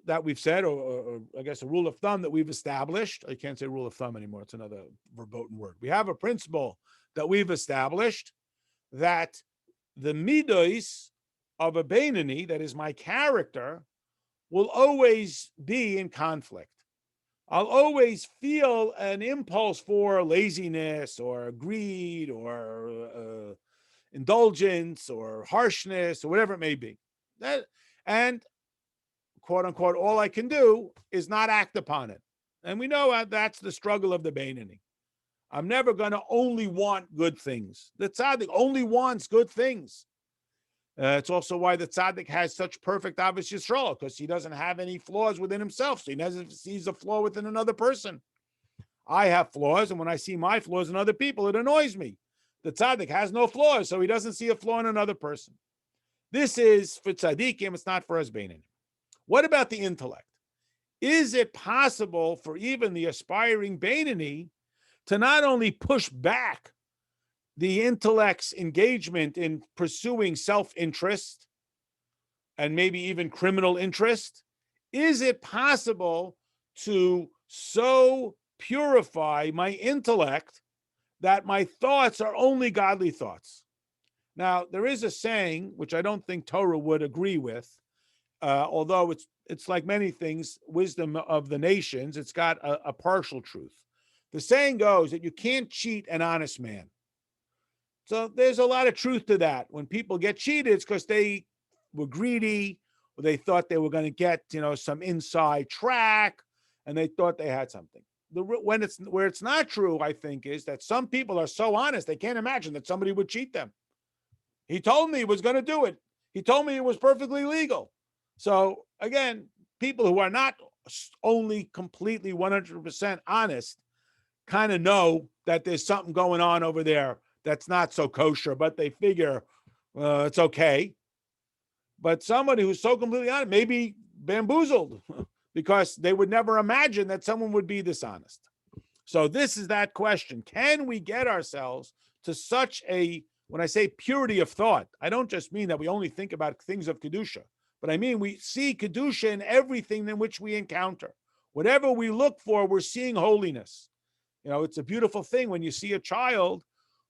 that we've said, or I guess a rule of thumb that we've established. I can't say rule of thumb anymore. It's another verboten word. We have a principle that we've established, that the midos of a Bainani, that is my character, will always be in conflict. I'll always feel an impulse for laziness or greed or indulgence or harshness or whatever it may be. And quote unquote, all I can do is not act upon it. And we know that's the struggle of the Bainani. I'm never going to only want good things. The tzaddik only wants good things. It's also why the tzaddik has such perfect Avos Yisrael, because he doesn't have any flaws within himself. So he never sees a flaw within another person. I have flaws, and when I see my flaws in other people, it annoys me. The tzaddik has no flaws, so he doesn't see a flaw in another person. This is for tzaddikim, it's not for us Bainani. What about the intellect? Is it possible for even the aspiring Bainani to not only push back the intellect's engagement in pursuing self-interest and maybe even criminal interest? Is it possible to so purify my intellect that my thoughts are only godly thoughts? Now, there is a saying, which I don't think Torah would agree with, although it's like many things, wisdom of the nations, it's got a partial truth. The saying goes that you can't cheat an honest man. So there's a lot of truth to that. When people get cheated, it's because they were greedy, or they thought they were going to get, some inside track, and they thought they had something. Where it's not true, I think, is that some people are so honest, they can't imagine that somebody would cheat them. He told me he was going to do it. He told me it was perfectly legal. So again, people who are not only completely 100% honest kind of know that there's something going on over there that's not so kosher, but they figure it's okay. But somebody who's so completely honest may be bamboozled because they would never imagine that someone would be dishonest. So this is that question. Can we get ourselves to such a, when I say purity of thought, I don't just mean that we only think about things of Kedusha, but I mean we see Kedusha in everything in which we encounter. Whatever we look for, we're seeing holiness. It's a beautiful thing when you see a child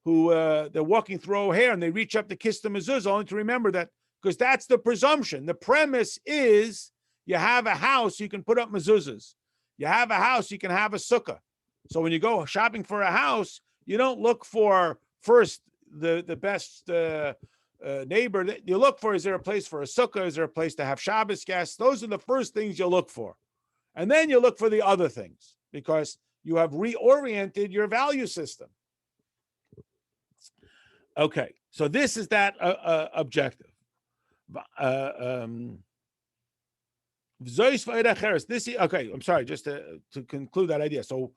who they're walking through O'Hare and they reach up to kiss the mezuzah, only to remember that, because that's the presumption. The premise is you have a house, you can put up mezuzahs. You have a house, you can have a sukkah. So when you go shopping for a house, you don't look for first, the best neighbor that you look for. Is there a place for a sukkah? Is there a place to have Shabbos guests? Those are the first things you look for. And then you look for the other things because you have reoriented your value system. Okay, so this is that objective. This is, okay, I'm sorry, just to conclude that idea. So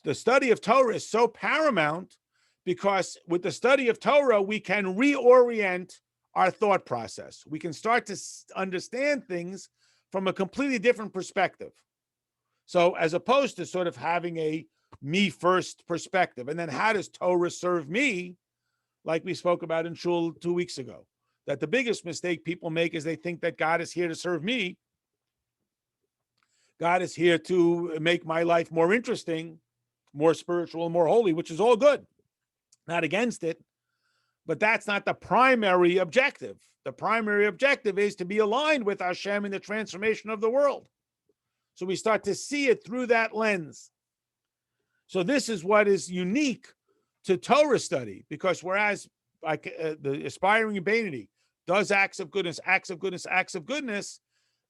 the study of Torah is so paramount because with the study of Torah, we can reorient our thought process. We can start to understand things from a completely different perspective. So as opposed to sort of having a me first perspective, and then how does Torah serve me? Like we spoke about in Shul 2 weeks ago, that the biggest mistake people make is they think that God is here to serve me. God is here to make my life more interesting, more spiritual, more holy, which is all good. Not against it, but that's not the primary objective. The primary objective is to be aligned with Hashem in the transformation of the world. So we start to see it through that lens. So this is what is unique to Torah study, because whereas like the aspiring humanity does acts of goodness, acts of goodness, acts of goodness,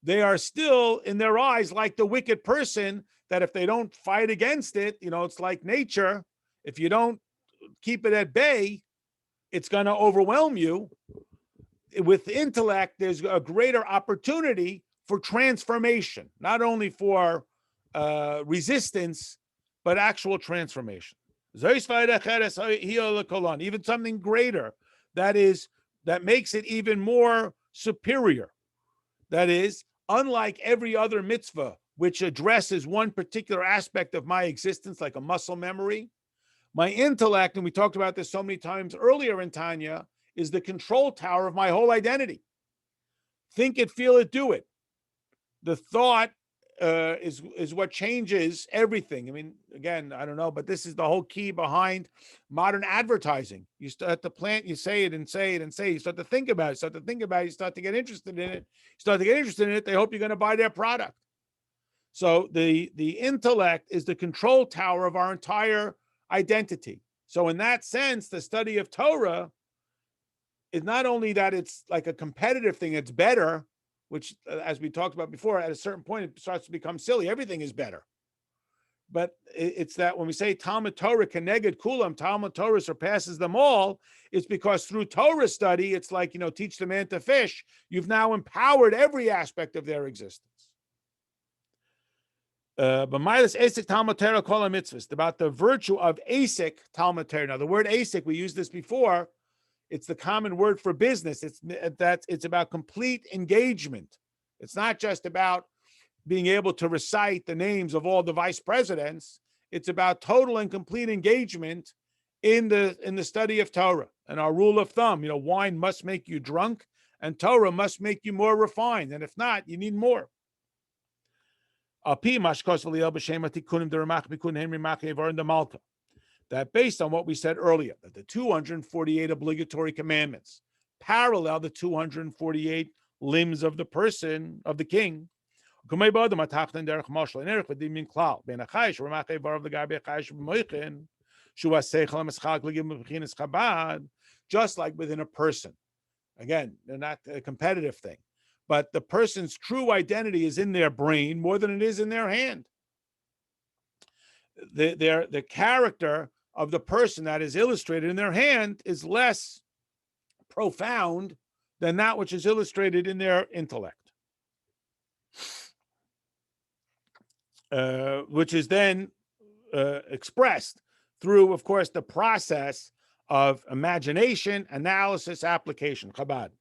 they are still in their eyes like the wicked person that if they don't fight against it, it's like nature. If you don't keep it at bay, it's going to overwhelm you. With intellect, there's a greater opportunity for transformation, not only for resistance, but actual transformation. Even something greater that makes it even more superior. That is, unlike every other mitzvah, which addresses one particular aspect of my existence, like a muscle memory, my intellect, and we talked about this so many times earlier in Tanya, is the control tower of my whole identity. Think it, feel it, do it. The thought is what changes everything. I mean, again, I don't know, but this is the whole key behind modern advertising. You start to plant, you say it and say it and say it. You start to think about it, you start to get interested in it. They hope you're going to buy their product. So the intellect is the control tower of our entire identity. So in that sense, the study of Torah is not only that it's like a competitive thing, it's better, which, as we talked about before, at a certain point, it starts to become silly. Everything is better. But it's that when we say Talmud Torah keneged kulam, Talmud Torah surpasses them all, it's because through Torah study, it's like, teach the man to fish. You've now empowered every aspect of their existence. But Milas Asik Talmud Torah kol mitzvahs, about the virtue of Asik Talmud Torah. Now, the word Asik, we used this before. It's the common word for business. It's about complete engagement. It's not just about being able to recite the names of all the vice presidents. It's about total and complete engagement in the study of Torah. And our rule of thumb, wine must make you drunk, and Torah must make you more refined. And if not, you need more. That based on what we said earlier, that the 248 obligatory commandments parallel the 248 limbs of the person, of the king. Just like within a person. Again, they're not a competitive thing, but the person's true identity is in their brain more than it is in their hand. The character of the person that is illustrated in their hand is less profound than that which is illustrated in their intellect, which is then expressed through, of course, the process of imagination, analysis, application. Chabad.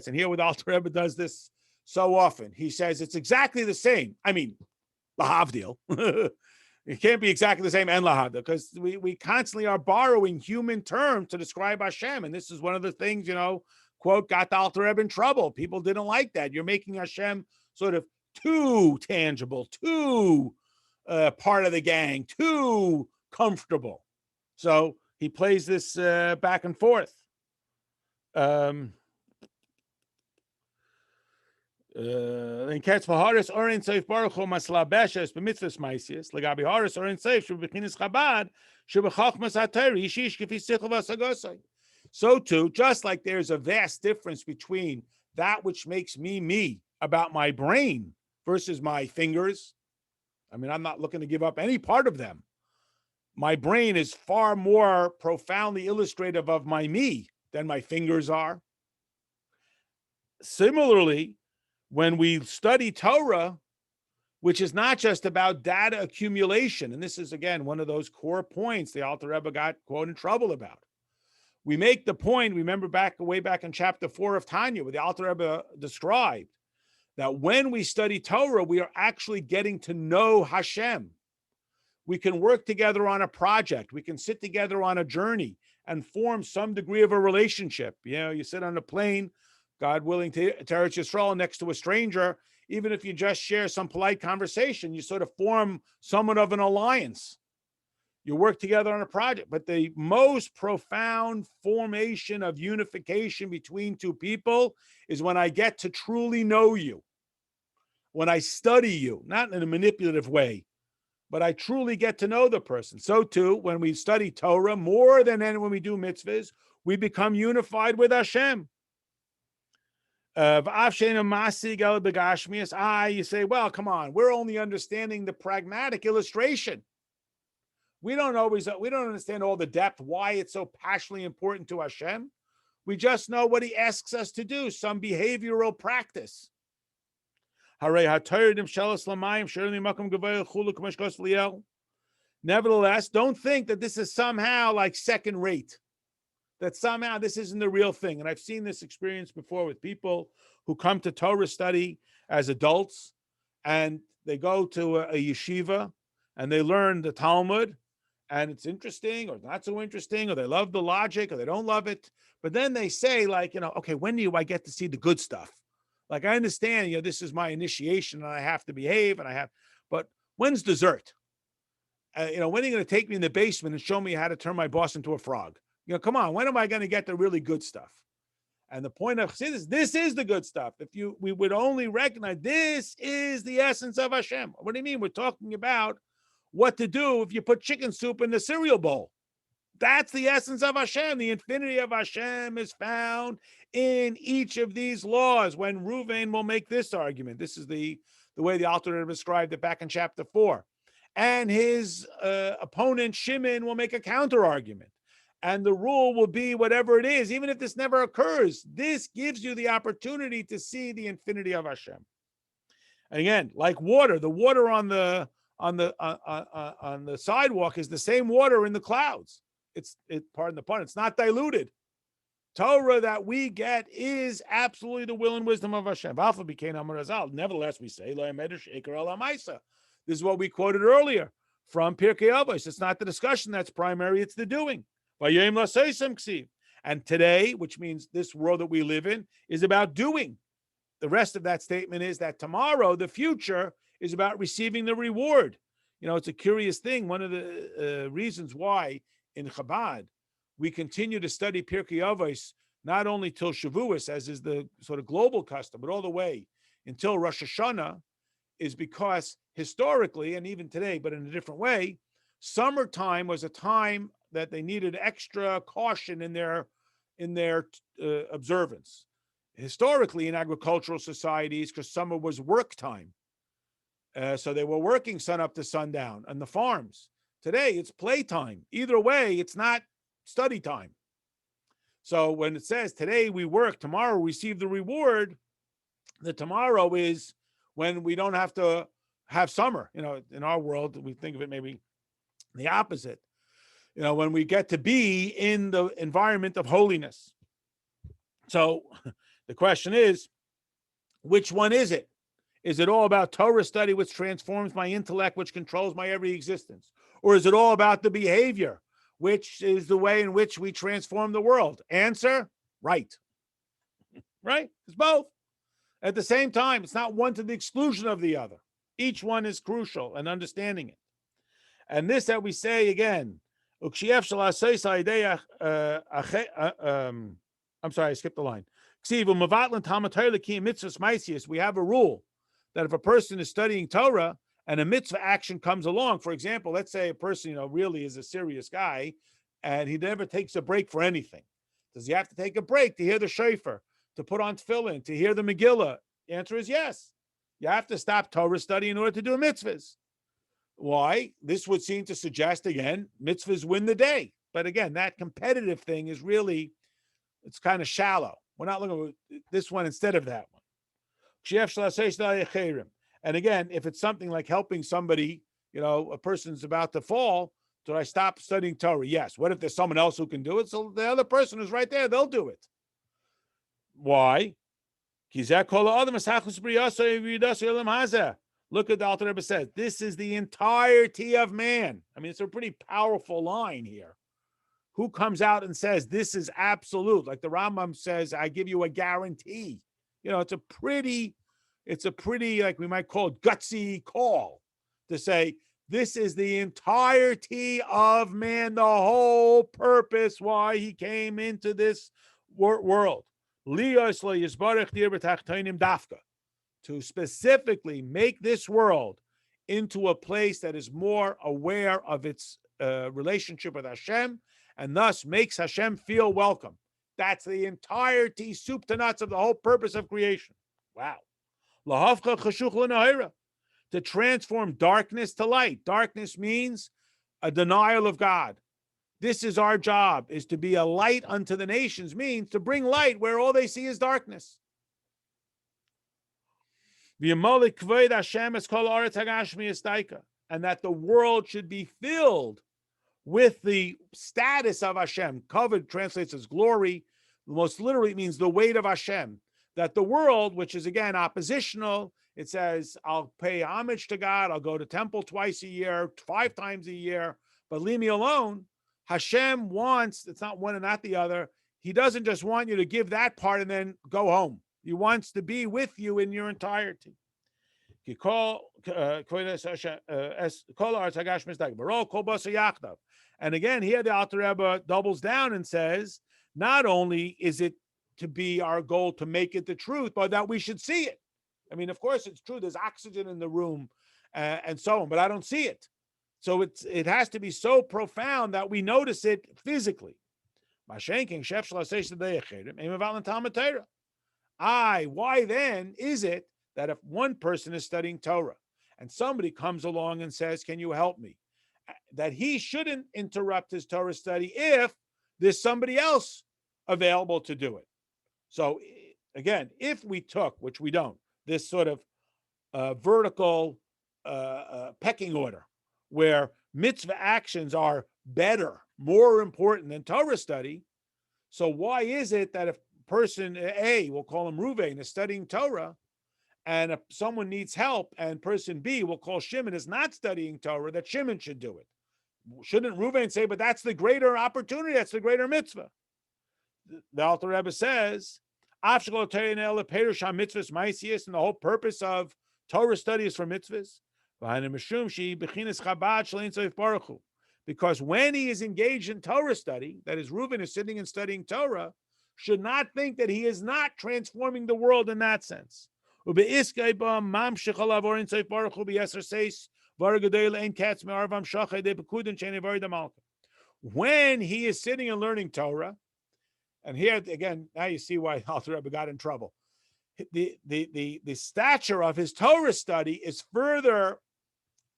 And here with Alter Rebbe does this so often. He says it's exactly the same. I mean, lahavdil. It can't be exactly the same and lahavdil, because we constantly are borrowing human terms to describe Hashem. And this is one of the things, quote, got the Alter Rebbe in trouble. People didn't like that. You're making Hashem sort of too tangible, too part of the gang, too comfortable. So he plays this back and forth. In Katz Vaharis Orin Seif Baruch Hu Maslabeshes b'mitzvahs Maisius Legabi Haris Orin Seif Shubechinis Chabad Shubechachmas HaTorah Yishish Kefi Sichel V'Asagosai. So too, just like there's a vast difference between that which makes me me about my brain versus my fingers. I mean, I'm not looking to give up any part of them. My brain is far more profoundly illustrative of my me than my fingers are. Similarly, when we study Torah, which is not just about data accumulation, and this is, again, one of those core points the Alter Rebbe got, quote, in trouble about. We make the point, remember way back in chapter 4 of Tanya, where the Alter Rebbe described that when we study Torah, we are actually getting to know Hashem. We can work together on a project. We can sit together on a journey and form some degree of a relationship. You know, you sit on a plane, God willing, to Eretz Yisrael next to a stranger. Even if you just share some polite conversation, you sort of form somewhat of an alliance. You work together on a project. But the most profound formation of unification between two people is when I get to truly know you, when I study you, not in a manipulative way, but I truly get to know the person. So too, when we study Torah, more than when we do mitzvahs, we become unified with Hashem. You say, well, come on, we're only understanding the pragmatic illustration. We don't understand all the depth, why it's so passionately important to Hashem. We just know what he asks us to do, some behavioral practice. Nevertheless, don't think that this is somehow like second rate, that somehow this isn't the real thing. And I've seen this experience before with people who come to Torah study as adults, and they go to a yeshiva and they learn the Talmud, and it's interesting or not so interesting, or they love the logic or they don't love it. But then they say, like, okay, when do I get to see the good stuff? Like, I understand, this is my initiation and I have to behave but when's dessert? When are you going to take me in the basement and show me how to turn my boss into a frog? Come on, when am I going to get the really good stuff? And the point of Chassidus, this is the good stuff. We would only recognize this is the essence of Hashem. What do you mean? We're talking about what to do if you put chicken soup in the cereal bowl. That's the essence of Hashem. The infinity of Hashem is found in each of these laws. When Reuven will make this argument, this is the way the Alter Rebbe described it back in chapter 4. And his opponent, Shimon, will make a counter argument. And the rule will be whatever it is, even if this never occurs. This gives you the opportunity to see the infinity of Hashem. And again, like water, the water on the sidewalk is the same water in the clouds. Pardon the pun, it's not diluted. Torah that we get is absolutely the will and wisdom of Hashem. Nevertheless, we say, this is what we quoted earlier from Pirkei Avos. It's not the discussion that's primary, it's the doing. And today, which means this world that we live in, is about doing. The rest of that statement is that tomorrow, the future, is about receiving the reward. It's a curious thing. One of the reasons why in Chabad we continue to study Pirkei Avos not only till Shavuos, as is the sort of global custom, but all the way until Rosh Hashanah, is because historically, and even today, but in a different way, summertime was a time that they needed extra caution in their observance. Historically, in agricultural societies, because summer was work time, so they were working sun up to sundown on the farms. Today, it's playtime. Either way, it's not study time. So when it says today we work, tomorrow we receive the reward, the tomorrow is when we don't have to have summer. In our world, we think of it maybe the opposite. When we get to be in the environment of holiness. So the question is, which one is it? Is it all about Torah study, which transforms my intellect, which controls my every existence? Or is it all about the behavior, which is the way in which we transform the world? Answer, right. Right? It's both. At the same time, it's not one to the exclusion of the other. Each one is crucial in understanding it. And this that we say again, I'm sorry, I skipped the line. We have a rule that if a person is studying Torah and a mitzvah action comes along, for example, let's say a person, really is a serious guy and he never takes a break for anything. Does he have to take a break to hear the shofar, to put on tefillin, to hear the Megillah? The answer is yes. You have to stop Torah study in order to do mitzvahs. Why? This would seem to suggest, again, mitzvahs win the day. But again, that competitive thing is really, it's kind of shallow. We're not looking at this one instead of that one. And again, if it's something like helping somebody, a person's about to fall, do I stop studying Torah? Yes. What if there's someone else who can do it? So the other person is right there, they'll do it. Why? Look at the Alter Rebbe says, this is the entirety of man. I mean, it's a pretty powerful line here. Who comes out and says this is absolute? Like the Rambam says, I give you a guarantee. It's a pretty, like we might call it, gutsy call to say this is the entirety of man, the whole purpose why he came into this world. To specifically make this world into a place that is more aware of its relationship with Hashem, and thus makes Hashem feel welcome. That's the entirety, soup to nuts, of the whole purpose of creation. Wow. To transform darkness to light. Darkness means a denial of God. This is our job, is to be a light unto the nations, means to bring light where all they see is darkness. And that the world should be filled with the status of Hashem. Kavod translates as glory. Most literally, it means the weight of Hashem. That the world, which is again oppositional, it says, I'll pay homage to God, I'll go to temple twice a year, 5 times a year, but leave me alone. Hashem wants, it's not one and not the other. He doesn't just want you to give that part and then go home. He wants to be with you in your entirety. And again, here the Alter Rebbe doubles down and says, not only is it to be our goal to make it the truth, but that we should see it. I mean, of course, it's true. There's oxygen in the room and so on, but I don't see it. So it has to be so profound that we notice it physically. Why then is it that if one person is studying Torah and somebody comes along and says, can you help me? That he shouldn't interrupt his Torah study if there's somebody else available to do it. So again, if we took, which we don't, this sort of vertical pecking order where mitzvah actions are better, more important than Torah study, so why is it that if person A, we'll call him Ruvain, is studying Torah, and if someone needs help, and person B, we'll call Shimon, is not studying Torah, that Shimon should do it? Shouldn't Ruvain say, but that's the greater opportunity, that's the greater mitzvah? The Alter Rebbe says, and the whole purpose of Torah study is for mitzvahs. Because when he is engaged in Torah study, that is, Reuben is sitting and studying Torah, should not think that he is not transforming the world in that sense. When he is sitting and learning Torah, and here again, now you see why Alter Rebbe got in trouble. The stature of his Torah study is further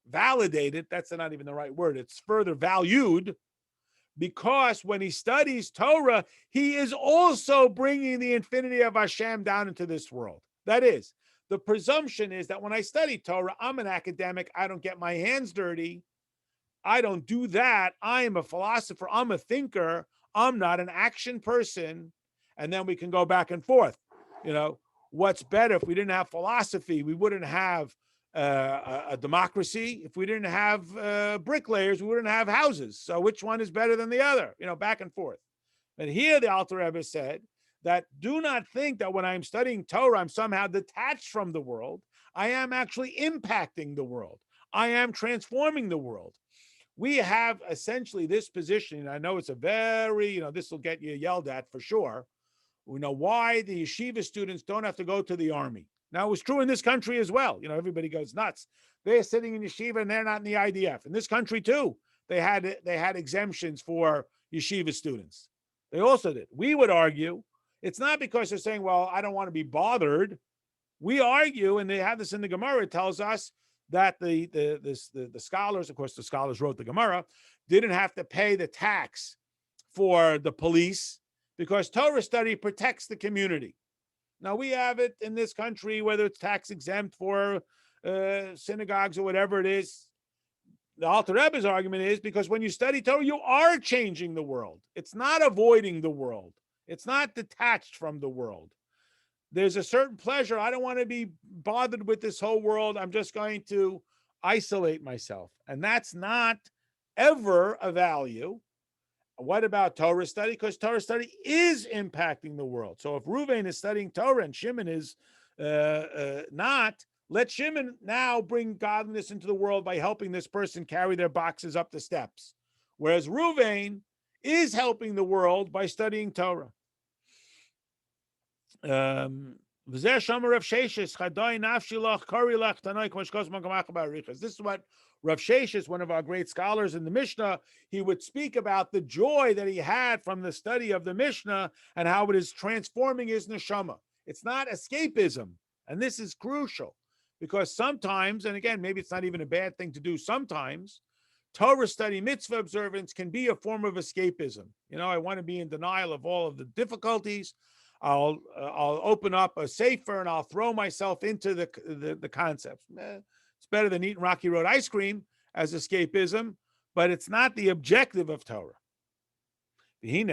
validated. That's not even the right word. It's further valued because when he studies Torah, he is also bringing the infinity of Hashem down into this world. That is, the presumption is that when I study Torah, I'm an academic. I don't get my hands dirty. I don't do that. I am a philosopher. I'm a thinker. I'm not an action person. And then we can go back and forth. What's better? If we didn't have philosophy, we wouldn't have a democracy. If we didn't have bricklayers, we wouldn't have houses. So which one is better than the other? Back and forth. But here the Alter Rebbe said that do not think that when I'm studying Torah, I'm somehow detached from the world. I am actually impacting the world. I am transforming the world. We have essentially this position, and I know it's a very, this will get you yelled at for sure. We know why the yeshiva students don't have to go to the army. Now, it was true in this country as well. Everybody goes nuts. They're sitting in yeshiva and they're not in the IDF. In this country, too, they had exemptions for yeshiva students. They also did. We would argue it's not because they're saying, well, I don't want to be bothered. We argue, and they have this in the Gemara, it tells us that the scholars, of course, the scholars wrote the Gemara, didn't have to pay the tax for the police because Torah study protects the community. Now, we have it in this country, whether it's tax exempt for synagogues or whatever it is. The Alter Rebbe's argument is because when you study Torah, you are changing the world. It's not avoiding the world. It's not detached from the world. There's a certain pleasure. I don't want to be bothered with this whole world. I'm just going to isolate myself. And that's not ever a value. What about Torah study? Because Torah study is impacting the world. So if Reuven is studying Torah and Shimon is not, let Shimon now bring godliness into the world by helping this person carry their boxes up the steps. Whereas Reuven is helping the world by studying Torah. This is what Rav Sheshes, one of our great scholars in the Mishnah, he would speak about the joy that he had from the study of the Mishnah and how it is transforming his neshama. It's not escapism, and this is crucial because sometimes, and again, maybe it's not even a bad thing to do sometimes, Torah study, mitzvah observance can be a form of escapism. I want to be in denial of all of the difficulties. I'll open up a sefer and I'll throw myself into the concepts. It's better than eating Rocky Road ice cream as escapism, but it's not the objective of Torah. When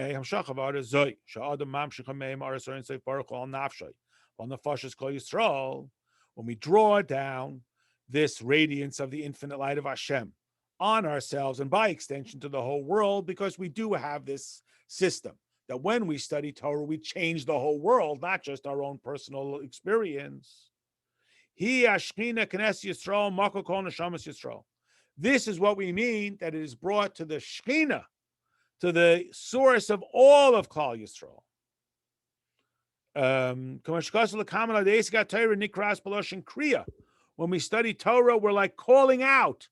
we draw down this radiance of the infinite light of Hashem on ourselves and by extension to the whole world, because we do have this system that when we study Torah, we change the whole world, not just our own personal experience. This is what we mean, that it is brought to the Shekhinah, to the source of all of Klal Yisrael. When we study Torah, we're like calling out,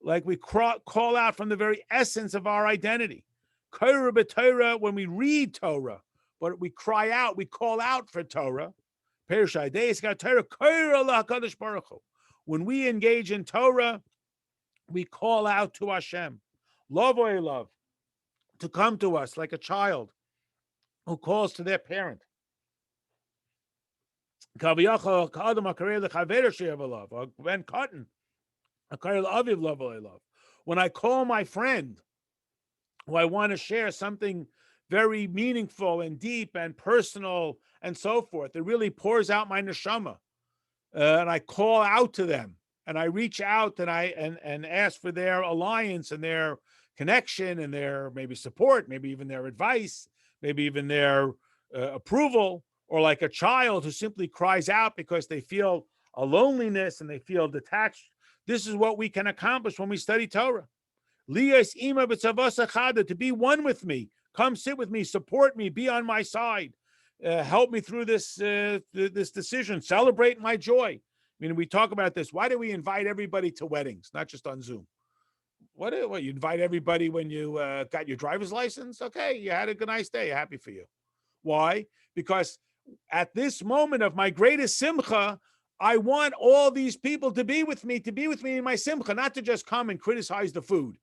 like we call out from the very essence of our identity. When we read Torah, but we cry out, we call out for Torah. When we engage in Torah, we call out to Hashem, love, to come to us like a child who calls to their parent. When I call my friend, who I want to share something very meaningful and deep and personal and so forth, it really pours out my neshama, and I call out to them, and I reach out and and ask for their alliance and their connection and their maybe support, maybe even their advice, maybe even their approval, or like a child who simply cries out because they feel a loneliness and they feel detached. This is what we can accomplish when we study Torah. To be one with me, come sit with me, support me, be on my side, help me through this decision, celebrate my joy. We talk about this. Why do we invite everybody to weddings, not just on Zoom? What you invite everybody when you got your driver's license? Okay, you had a nice day, happy for you. Why? Because at this moment of my greatest simcha, I want all these people to be with me in my simcha, not to just come and criticize the food.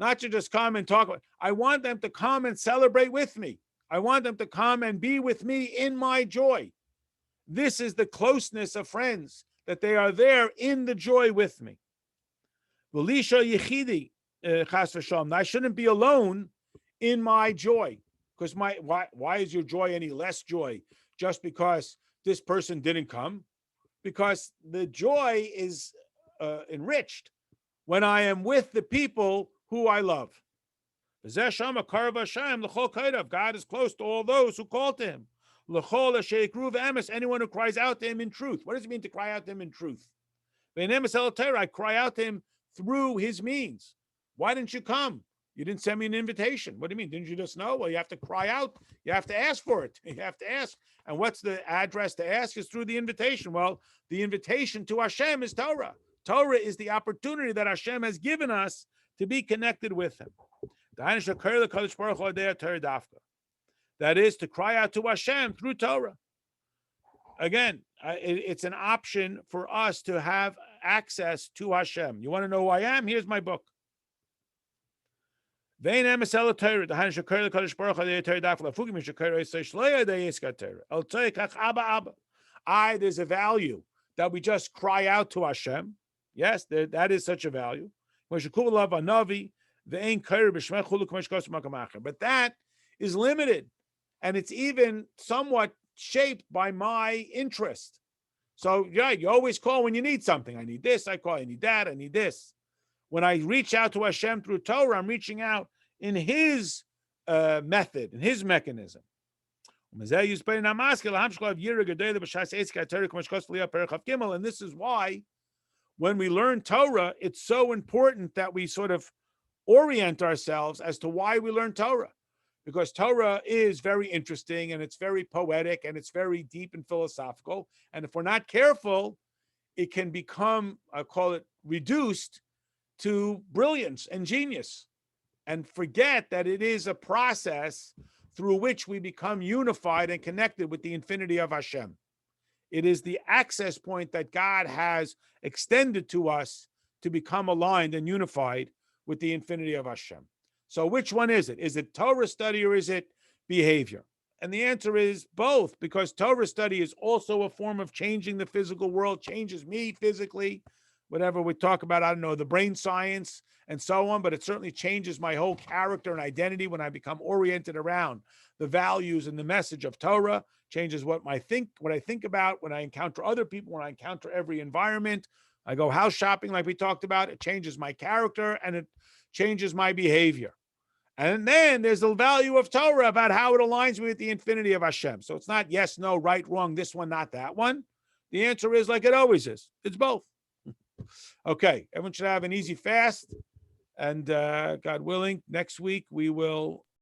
Not to just come and talk about. I want them to come and celebrate with me. I want them to come and be with me in my joy. This is the closeness of friends, that they are there in the joy with me. I shouldn't be alone in my joy. Because why is your joy any less joy just because this person didn't come? Because the joy is enriched when I am with the people who I love. God is close to all those who call to him. Anyone who cries out to him in truth. What does it mean to cry out to him in truth? I cry out to him through his means. Why didn't you come? You didn't send me an invitation. What do you mean? Didn't you just know? Well, you have to cry out. You have to ask for it. You have to ask. And what's the address to ask? Is through the invitation. Well, the invitation to Hashem is Torah. Torah is the opportunity that Hashem has given us to be connected with Him. That is to cry out to Hashem through Torah. Again, it's an option for us to have access to Hashem. You want to know who I am? Here's my book. There's a value that we just cry out to Hashem. Yes, that is such a value. But that is limited, and it's even somewhat shaped by my interest. So yeah, you always call when you need something. I need this, I call, I need that, I need this. When I reach out to Hashem through Torah, I'm reaching out in His method, in His mechanism. And this is why when we learn Torah, it's so important that we sort of orient ourselves as to why we learn Torah. Because Torah is very interesting, and it's very poetic, and it's very deep and philosophical. And if we're not careful, it can become, I call it, reduced to brilliance and genius, and forget that it is a process through which we become unified and connected with the infinity of Hashem. It is the access point that God has extended to us to become aligned and unified with the infinity of Hashem. So which one is it? Is it Torah study or is it behavior? And the answer is both, because Torah study is also a form of changing the physical world, changes me physically, whatever we talk about, I don't know, the brain science and so on, but it certainly changes my whole character and identity when I become oriented around the values and the message of Torah, changes what I think about when I encounter other people, when I encounter every environment. I go house shopping like we talked about, it changes my character and it changes my behavior. And then there's the value of Torah about how it aligns me with the infinity of Hashem. So it's not yes, no, right, wrong, this one, not that one. The answer is like it always is. It's both. Okay, everyone should have an easy fast. And God willing, next week we will